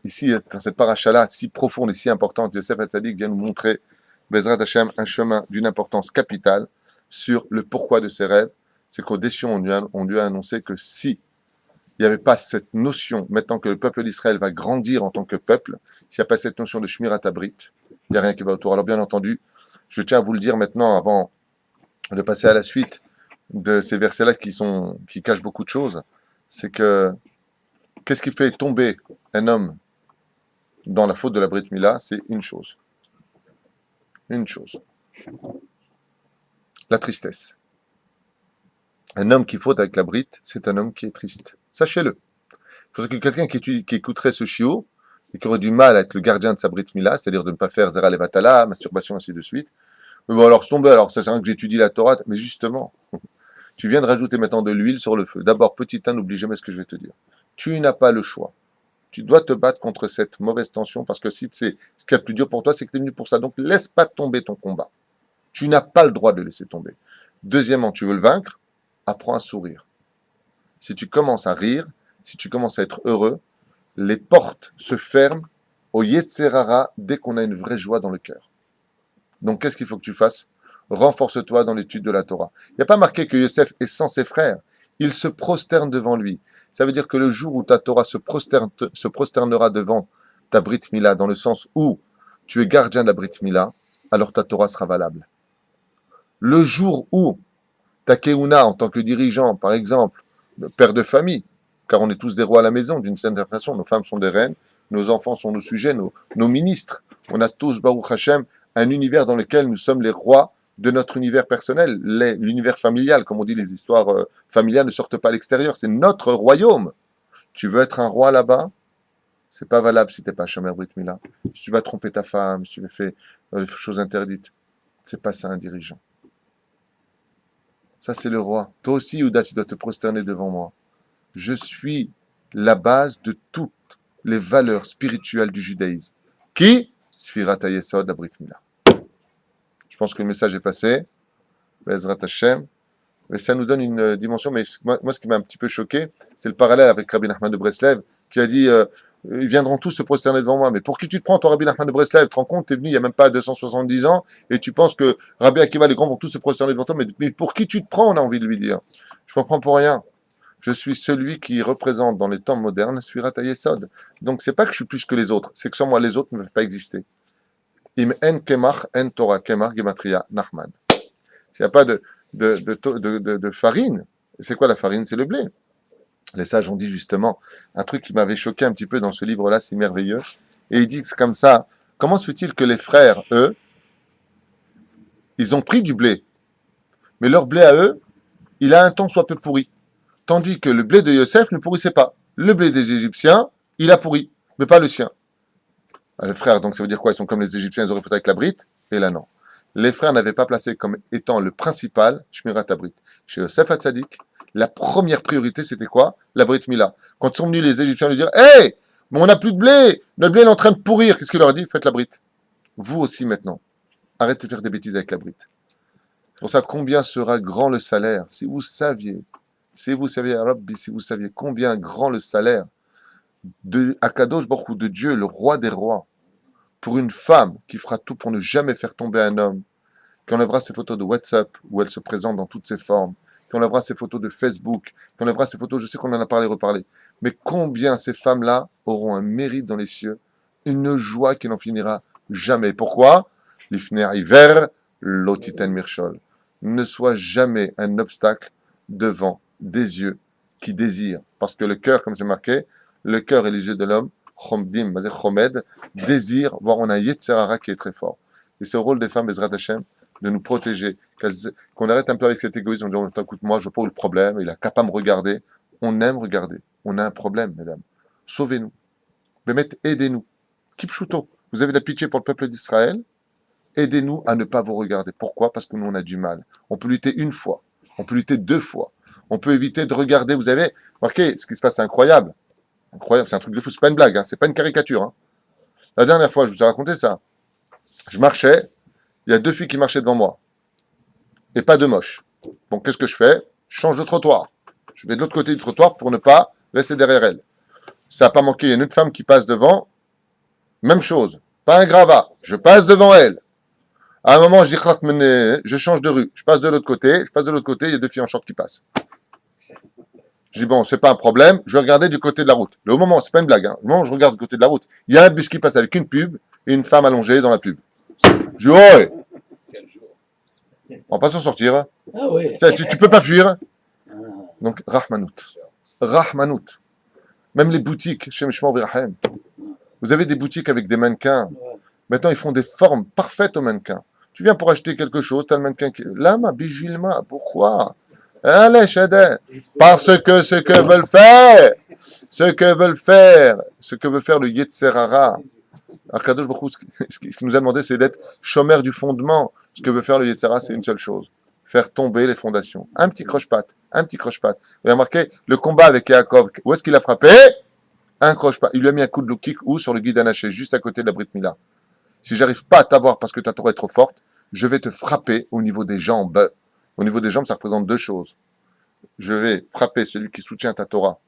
ici, dans cette paracha-là, si profonde et si importante, Yosef Hatzadik vient nous montrer, Bezrat Hashem, un chemin d'une importance capitale sur le pourquoi de ses rêves. C'est qu'au-dessus, on lui a annoncé que si il n'y avait pas cette notion, maintenant que le peuple d'Israël va grandir en tant que peuple, s'il n'y a pas cette notion de Shmirat Abrit, il n'y a rien qui va autour. Alors bien entendu, je tiens à vous le dire maintenant, avant de passer à la suite de ces versets-là qui cachent beaucoup de choses, c'est que qu'est-ce qui fait tomber un homme dans la faute de la Brit Mila? C'est une chose. Une chose. La tristesse. Un homme qui faute avec la Brit, c'est un homme qui est triste. Sachez-le. Parce que quelqu'un qui écouterait ce chiot, et qui aurait du mal à être le gardien de sa Brit Mila, c'est-à-dire de ne pas faire Zera Levatala, masturbation, ainsi de suite, mais bon, alors tomber, alors ça sert à rien que j'étudie la Torah, mais justement, tu viens de rajouter maintenant de l'huile sur le feu. D'abord, petit 1, n'oublie jamais ce que je vais te dire. Tu n'as pas le choix. Tu dois te battre contre cette mauvaise tension, parce que si c'est ce qui est le plus dur pour toi, c'est que tu es venu pour ça. Donc, laisse pas tomber ton combat. Tu n'as pas le droit de laisser tomber. Deuxièmement, tu veux le vaincre, apprends à sourire. Si tu commences à rire, si tu commences à être heureux, les portes se ferment au Yetzerara dès qu'on a une vraie joie dans le cœur. Donc, qu'est-ce qu'il faut que tu fasses? Renforce-toi dans l'étude de la Torah. Il n'y a pas marqué que Yosef est sans ses frères. Il se prosterne devant lui. Ça veut dire que le jour où ta Torah se prosternera devant ta Brit Mila, dans le sens où tu es gardien de la Brit Mila, alors ta Torah sera valable. Le jour où ta Keuna, en tant que dirigeant, par exemple, père de famille, car on est tous des rois à la maison, d'une certaine façon, nos femmes sont des reines, nos enfants sont nos sujets, nos ministres. On a tous, Baruch Hashem, un univers dans lequel nous sommes les rois de notre univers personnel, l'univers familial, comme on dit, les histoires familiales ne sortent pas à l'extérieur, c'est notre royaume. Tu veux être un roi là-bas? C'est pas valable si t'es pas Shomer Brit Mila. Si tu vas tromper ta femme, si tu fais des choses interdites, c'est pas ça un dirigeant. Ça c'est le roi. Toi aussi, Yehuda, tu dois te prosterner devant moi. Je suis la base de toutes les valeurs spirituelles du judaïsme. Qui? Sfirat HaYesod, la Brit Mila. Je pense que le message est passé. Bezrat Hashem. Mais ça nous donne une dimension. Mais moi, ce qui m'a un petit peu choqué, c'est le parallèle avec Rabbi Nachman de Breslev, qui a dit ils viendront tous se prosterner devant moi. Mais pour qui tu te prends, toi, Rabbi Nachman de Breslev? Tu te rends compte, tu es venu il n'y a même pas 270 ans, et tu penses que Rabbi Akiva, les grands vont tous se prosterner devant toi. Mais pour qui tu te prends, on a envie de lui dire. Je ne comprends pour rien. Je suis celui qui représente dans les temps modernes Sfirat HaYesod. Donc, c'est pas que je suis plus que les autres, c'est que sans moi, les autres ne peuvent pas exister. Im en kemach en Torah, kemach gematria Nachman. S'il n'y a pas de farine, c'est quoi la farine? C'est le blé. Les sages ont dit justement un truc qui m'avait choqué un petit peu dans ce livre-là, si merveilleux. Et ils disent comme ça, comment se fait-il que les frères, eux, ils ont pris du blé, mais leur blé à eux, il a un temps soit peu pourri. Tandis que le blé de Yosef ne pourrissait pas. Le blé des Égyptiens, il a pourri, mais pas le sien. Les frères, donc ça veut dire quoi? Ils sont comme les Égyptiens, ils auraient fait avec la brite, et là non. Les frères n'avaient pas placé comme étant le principal Shmirat HaBrit. Chez Yosef HaTzadik, la première priorité, c'était quoi? La Brit Mila. Quand sont venus les Égyptiens lui dire « Hey, mais on n'a plus de blé, notre blé est en train de pourrir », qu'est-ce qu'il leur a dit? Faites la Brit. Vous aussi maintenant, arrêtez de faire des bêtises avec la Brit. C'est pour ça, combien sera grand le salaire? Si vous saviez, Rabbi, si vous saviez combien grand le salaire de Akadosh Baruch Hu, de Dieu, le roi des rois, pour une femme qui fera tout pour ne jamais faire tomber un homme, qui enlèvera ses photos de WhatsApp, où elle se présente dans toutes ses formes, qui enlèvera ses photos de Facebook, qui enlèvera ses photos, je sais qu'on en a parlé, reparlé, mais combien ces femmes-là auront un mérite dans les cieux, une joie qui n'en finira jamais. Pourquoi? L'ifner hiver, l'otiten mirchol. Ne sois jamais un obstacle devant des yeux qui désirent. Parce que le cœur, comme c'est marqué, le cœur et les yeux de l'homme, chomdim, chomed, désirent voir on a un Yetzerara qui est très fort. Et c'est au rôle des femmes, Bezrat Hashem, de nous protéger, qu'on arrête un peu avec cet égoïsme, on dit, écoute, moi, je vois pas où le problème, il a qu'à pas me regarder. On aime regarder. On a un problème, mesdames. Sauvez-nous. Bémet, aidez-nous. Kipchuto. Vous avez de la pitié pour le peuple d'Israël? Aidez-nous à ne pas vous regarder. Pourquoi? Parce que nous, on a du mal. On peut lutter une fois. On peut lutter 2 fois. On peut éviter de regarder. Vous avez remarqué, ce qui se passe, c'est incroyable. Incroyable, c'est un truc de fou. C'est pas une blague, hein. C'est pas une caricature. Hein. La dernière fois, je vous ai raconté ça. Je marchais. Il y a 2 filles qui marchaient devant moi. Et pas de moches. Donc, qu'est-ce que je fais? Je change de trottoir. Je vais de l'autre côté du trottoir pour ne pas rester derrière elle. Ça n'a pas manqué. Il y a une autre femme qui passe devant. Même chose. Pas un gravat. Je passe devant elle. À un moment, je dis, je change de rue. Je passe de l'autre côté. Il y a 2 filles en short qui passent. Je dis, bon, c'est pas un problème. Je vais regarder du côté de la route. Mais au moment, c'est pas une blague. Hein. Au moment où je regarde du côté de la route, il y a un bus qui passe avec une pub et une femme allongée dans la pub. Je dis, ouais. On va pas s'en sortir. Hein. Ah ouais. Tu peux pas fuir. Donc, Rahmanout. Rahmanout. Même les boutiques, chez Mishmor Birahem. Vous avez des boutiques avec des mannequins. Maintenant, ils font des formes parfaites aux mannequins. Tu viens pour acheter quelque chose, tu as le mannequin qui... Lama, bijilma, pourquoi? Allez, Shadeh. Parce que ce que veut faire le Yetzerara, Akadosh Baruch Hu, ce qu'il nous a demandé, c'est d'être chômeur du fondement. Ce que veut faire le Yetzerara, c'est une seule chose. Faire tomber les fondations. Un petit croche-patte. Vous avez remarqué, le combat avec Yaakov, où est-ce qu'il a frappé? Un croche-patte. Il lui a mis un coup de low kick où? Sur le guide anaché, juste à côté de la Brit Mila. Si j'arrive pas à t'avoir parce que ta Torah est trop forte, je vais te frapper au niveau des jambes. Au niveau des jambes, ça représente 2 choses. Je vais frapper celui qui soutient ta Torah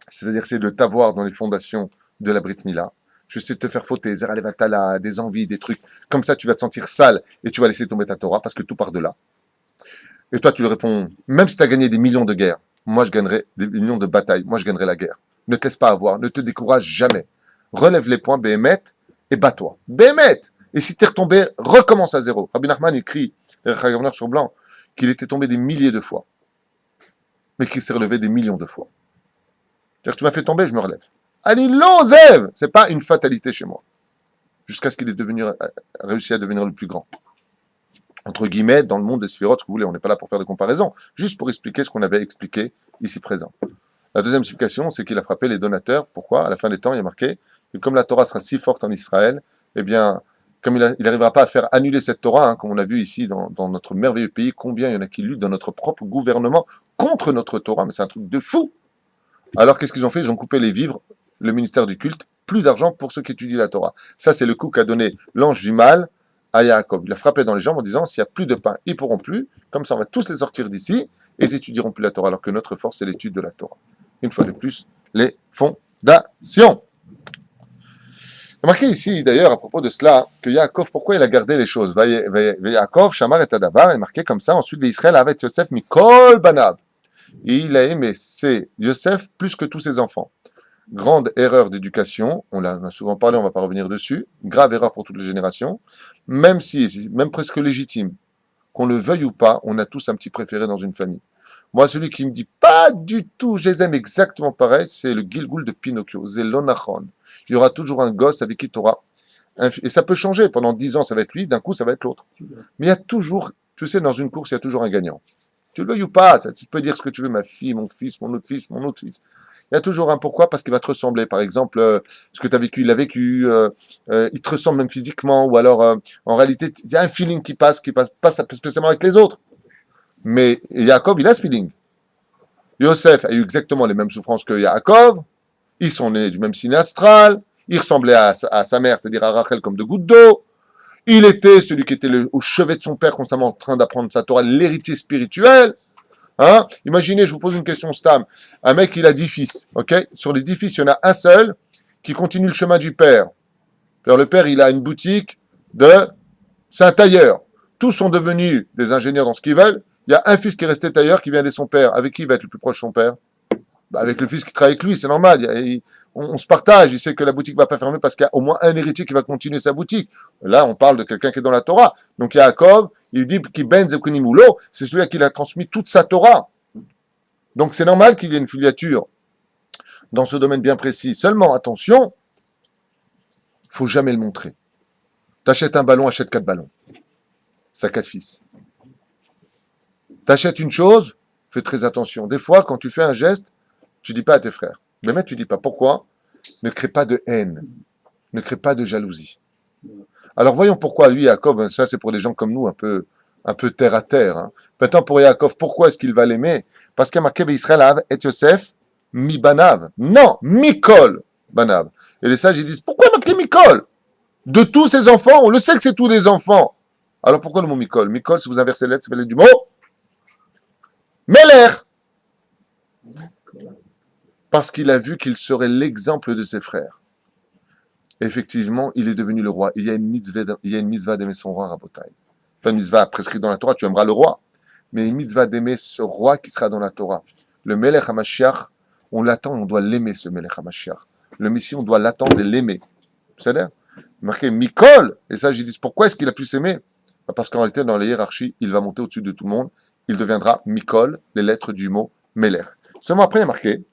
c'est-à-dire c'est de t'avoir dans les fondations de la Brit Mila. Je sais te faire fauter, Zera Levatala, des envies, des trucs. Comme ça, tu vas te sentir sale et tu vas laisser tomber ta Torah parce que tout part de là. Et toi, tu lui réponds, même si tu as gagné des millions de guerres, moi je gagnerai des millions de batailles, moi je gagnerai la guerre. Ne te laisse pas avoir, ne te décourage jamais. Relève les poings, Béhémet, et bats-toi. Béhémet. Et si tu es retombé, recommence à zéro. Rabbi Nachman écrit, noir sur blanc, qu'il était tombé des milliers de fois, mais qu'il s'est relevé des millions de fois. C'est-à-dire que tu m'as fait tomber, je me relève. Allez, l'onzève, c'est pas une fatalité chez moi. Jusqu'à ce qu'il ait réussi à devenir le plus grand. Entre guillemets, dans le monde des sphérotes, ce que vous voulez, on n'est pas là pour faire de comparaison, juste pour expliquer ce qu'on avait expliqué ici présent. La deuxième explication, c'est qu'il a frappé les donateurs. Pourquoi? À la fin des temps, il y a marqué que comme la Torah sera si forte en Israël, eh bien, comme il n'arrivera pas à faire annuler cette Torah, hein, comme on a vu ici dans notre merveilleux pays, combien il y en a qui luttent dans notre propre gouvernement contre notre Torah, mais c'est un truc de fou. Alors qu'est-ce qu'ils ont fait? Ils ont coupé les vivres, le ministère du culte, plus d'argent pour ceux qui étudient la Torah. Ça, c'est le coup qu'a donné l'ange du mal à Yaakov. Il a frappé dans les jambes en disant, s'il n'y a plus de pain, ils pourront plus, comme ça on va tous les sortir d'ici, et ils étudieront plus la Torah, alors que notre force, c'est l'étude de la Torah. Une fois de plus, les fondations. Il y a marqué ici, d'ailleurs, à propos de cela, que Yaakov, pourquoi il a gardé les choses? Yaakov, Shamar et Adavar, est marqué comme ça, ensuite, Israël avait Yosef Mikol Banab. Il a aimé Yosef plus que tous ses enfants. Grande erreur d'éducation, on a souvent parlé, on ne va pas revenir dessus, grave erreur pour toutes les générations, même presque légitime, qu'on le veuille ou pas, on a tous un petit préféré dans une famille. Moi, celui qui me dit pas du tout, je les aime exactement pareil, c'est le Gilgul de Pinocchio, Zelonachon. Il y aura toujours un gosse avec qui tu auras, et ça peut changer, pendant 10 ans ça va être lui, d'un coup ça va être l'autre. Mais il y a toujours, tu sais, dans une course, il y a toujours un gagnant. Tu le veuilles ou pas, tu peux dire ce que tu veux, ma fille, mon fils, mon autre fils, mon autre fils. Il y a toujours un pourquoi, parce qu'il va te ressembler. Par exemple, ce que tu as vécu, il l'a vécu, il te ressemble même physiquement, ou alors, en réalité, il y a un feeling qui passe pas spécialement avec les autres. Mais Yaakov, il a ce feeling. Yosef a eu exactement les mêmes souffrances que Yaakov, ils sont nés du même signe astral, il ressemblait à sa mère, c'est-à-dire à Rachel comme de gouttes d'eau, il était celui qui était au chevet de son père, constamment en train d'apprendre sa Torah, l'héritier spirituel. Hein? Imaginez, je vous pose une question, Stam. Un mec, il a 10 fils, ok? Sur les 10 fils, il y en a un seul qui continue le chemin du père. Alors, le père, il a une boutique c'est un tailleur. Tous sont devenus des ingénieurs dans ce qu'ils veulent. Il y a un fils qui est resté tailleur, qui vient aider son père. Avec qui il va être le plus proche de son père? Avec le fils qui travaille avec lui, c'est normal. On se partage. Il sait que la boutique ne va pas fermer parce qu'il y a au moins un héritier qui va continuer sa boutique. Là, on parle de quelqu'un qui est dans la Torah. Donc, Yaakov, il dit qu'il ben zekunimulo, c'est celui à qui il a transmis toute sa Torah. Donc, c'est normal qu'il y ait une filiature dans ce domaine bien précis. Seulement, attention, il ne faut jamais le montrer. T'achètes un ballon, achète 4 ballons. C'est à 4 fils. T'achètes une chose, fais très attention. Des fois, quand tu fais un geste, tu dis pas à tes frères. Mais même tu dis pas. Pourquoi? Ne crée pas de haine. Ne crée pas de jalousie. Alors voyons pourquoi lui, Yaakov, ça c'est pour des gens comme nous, un peu terre à terre. Hein. Maintenant pour Yaakov, pourquoi est-ce qu'il va l'aimer? Parce qu'il y a marqué Israël et Yosef, mi banav. Non, Mikol banav. Et les sages ils disent, pourquoi marqué Mikol? De tous ses enfants, on le sait que c'est tous les enfants. Alors pourquoi le mot Mikol? Mikol, si vous inversez les lettres, c'est du mot Meler. Parce qu'il a vu qu'il serait l'exemple de ses frères. Et effectivement, il est devenu le roi. Il y a une mitzvah d'aimer son roi, Rabotai. Pas une mitzvah prescrite dans la Torah, tu aimeras le roi. Mais une mitzvah d'aimer ce roi qui sera dans la Torah. Le Melech HaMashiach, on l'attend, on doit l'aimer, ce Melech HaMashiach. Le Messie, on doit l'attendre et l'aimer. C'est-à-dire, marqué Mikol, et ça, j'ai dit, pourquoi est-ce qu'il a pu s'aimer? Parce qu'en réalité, dans la hiérarchie, il va monter au-dessus de tout le monde. Il deviendra Mikol, les lettres du mot Melech. Seulement après, il y a marqué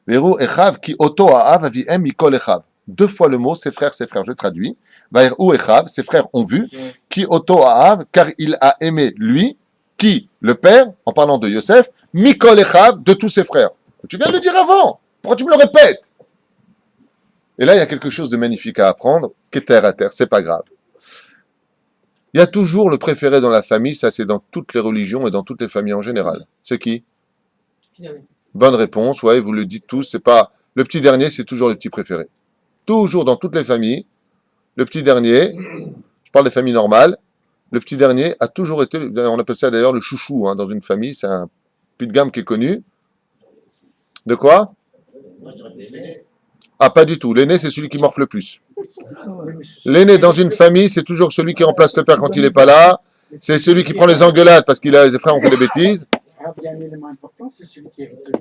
Veru Echav ki oto ha'av aviem Mikol Echav. 2 fois le mot, ses frères, je traduis. Vaeru Echav, ses frères ont vu, ki oto ha'av, car il a aimé lui, qui, le père, en parlant de Yosef, Mikol Echav, de tous ses frères. Tu viens de le dire avant. Pourquoi tu me le répètes? Et là, il y a quelque chose de magnifique à apprendre, qui est terre à terre, c'est pas grave. Il y a toujours le préféré dans la famille, ça c'est dans toutes les religions et dans toutes les familles en général. C'est qui? Bonne réponse, ouais, vous le dites tous, c'est pas... Le petit dernier, c'est toujours le petit préféré. Toujours dans toutes les familles, le petit dernier, je parle des familles normales, le petit dernier a toujours été, on appelle ça d'ailleurs le chouchou, hein, dans une famille, c'est un puits de gamme qui est connu. De quoi? Ah, pas du tout. L'aîné, c'est celui qui morfle le plus. Ah ouais. L'aîné dans une famille, c'est toujours celui qui remplace le père quand il n'est pas là. C'est celui qui prend les engueulades parce qu'il a les frères ont fait des bêtises. Ah, il y a un élément important, c'est celui qui hérite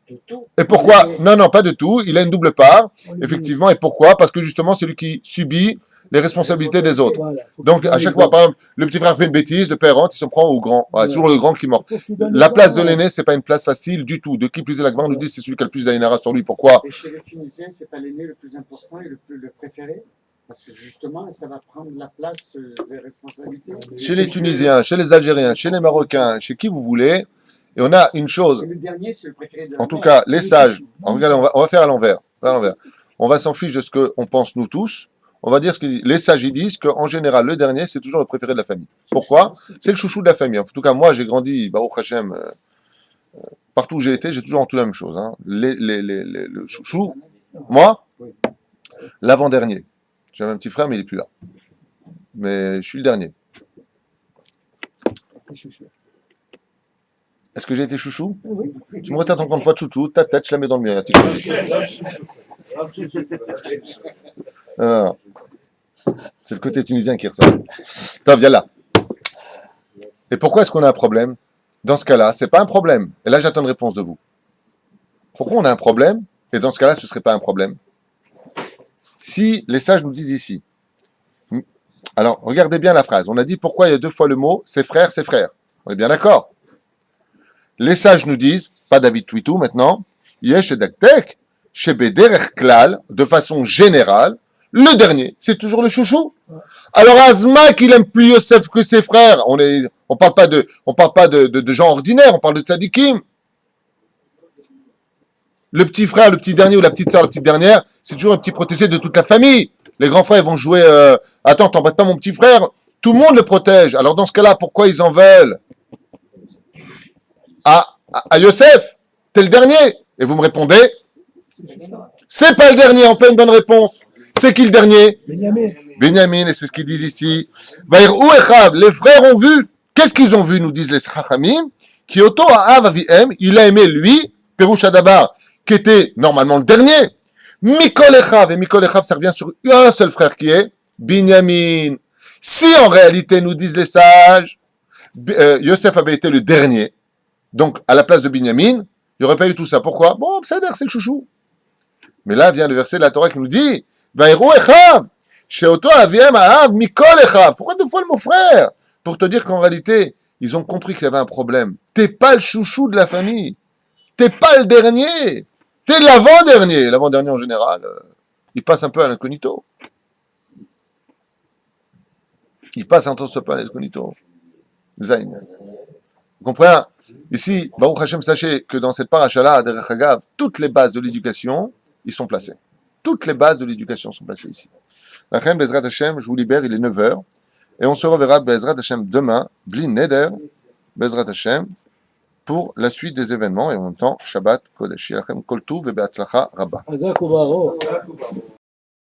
de tout. Et pourquoi? Mais- Non, non, pas de tout. Il a une double part, effectivement. Et pourquoi? Parce que justement, c'est lui qui subit les responsabilités des autres. Voilà. Faut Donc, qu'il à donne chaque fois, l'exemple. par exemple, le petit frère fait une bêtise, le père rentre, il s'en prend au grand. Voilà, Ouais. toujours le grand qui mord. Faut qu'il donne La place de l'exemple. l'aîné, c'est pas une place facile du tout. De qui plus est l'Akbar nous dit c'est celui qui a le plus d'Aïnara sur lui. Pourquoi? Et chez les Tunisiens, c'est pas l'aîné le plus important et le préféré. Parce que justement, ça va prendre la place des responsabilités. Chez les Tunisiens, chez les Algériens, chez les Marocains, chez qui vous voulez. Et on a une chose. Et le dernier, c'est le préféré de la En tout mère. cas, les sages, alors, regardez, on va faire à l'envers. On va s'en fiche de ce qu'on pense nous tous. On va dire ce que les sages ils disent qu'en général, le dernier, c'est toujours le préféré de la famille. Pourquoi? C'est le chouchou de la famille. En tout cas, moi, j'ai grandi, Baruch Hashem, partout où j'ai été, j'ai toujours entendu la même chose. Hein. Le chouchou, moi, l'avant-dernier. J'avais un petit frère, mais il n'est plus là. Mais je suis le dernier. Est-ce que j'ai été chouchou? Oui. Tu me retardes encore une fois de chouchou, ta tête, je la mets dans le mur. Non. C'est le côté tunisien qui ressort. Attends, viens là. Et pourquoi est-ce qu'on a un problème? Dans ce cas-là, c'est pas un problème. Et là, j'attends une réponse de vous. Pourquoi on a un problème? Et dans ce cas-là, ce ne serait pas un problème. Si les sages nous disent ici. Alors, regardez bien la phrase. On a dit pourquoi il y a deux fois le mot c'est frère, c'est frère. On est bien d'accord? Les sages nous disent, pas David Twitou maintenant, Yesh Daktek, Shebederech Klal, de façon générale, le dernier, c'est toujours le chouchou. Alors Azma qu'il aime plus Yosef que ses frères, on parle pas de gens ordinaires, on parle de tzadikim. Le petit frère, le petit dernier ou la petite soeur, la petite dernière, c'est toujours un petit protégé de toute la famille. Les grands frères vont jouer, attends, t'embêtes pas mon petit frère, tout le monde le protège. Alors dans ce cas-là, pourquoi ils en veulent à Yosef, t'es le dernier. Et vous me répondez, c'est pas le dernier, on fait une bonne réponse. C'est qui le dernier? Benjamin. Benjamin, et c'est ce qu'ils disent ici. Vaïrou Echav, les frères ont vu. Qu'est-ce qu'ils ont vu, nous disent les Chachamim? Qui Oto Ha'av Aviem, il a aimé lui, Perouch Adabar, qui était normalement le dernier. Mikol Echav, et Mikol Echav, ça revient sur un seul frère qui est Binyamin. Si en réalité, nous disent les sages, Yosef avait été le dernier, donc à la place de Binyamin, il n'y aurait pas eu tout ça. Pourquoi? Bon, c'est le chouchou. Mais là vient le verset de la Torah qui nous dit Vaïrou Echav, Sheoto Aviem Ha'av Mikol Echav. Pourquoi deux fois le mot frère? Pour te dire qu'en réalité, ils ont compris qu'il y avait un problème. T'es pas le chouchou de la famille. T'es pas le dernier. T'es l'avant-dernier. L'avant-dernier en général, il passe un peu à l'incognito. Il passe un temps soit pas à l'incognito. Zayn. Vous comprenez? Ici, Baruch Hashem, sachez que dans cette paracha-là, Derech Hagav, toutes les bases de l'éducation, ils sont placées. Toutes les bases de l'éducation sont placées ici. Lachem, Bezrat Hashem, je vous libère, il est 9h. Et on se reverra, Bezrat Hashem, demain, Bli Neder, Bezrat Hashem, pour la suite des événements. Et en même temps, Shabbat, Kodesh, Lachem, Kol Tuv, et Be'atzlacha, Rabba. Hazak Ubaruch.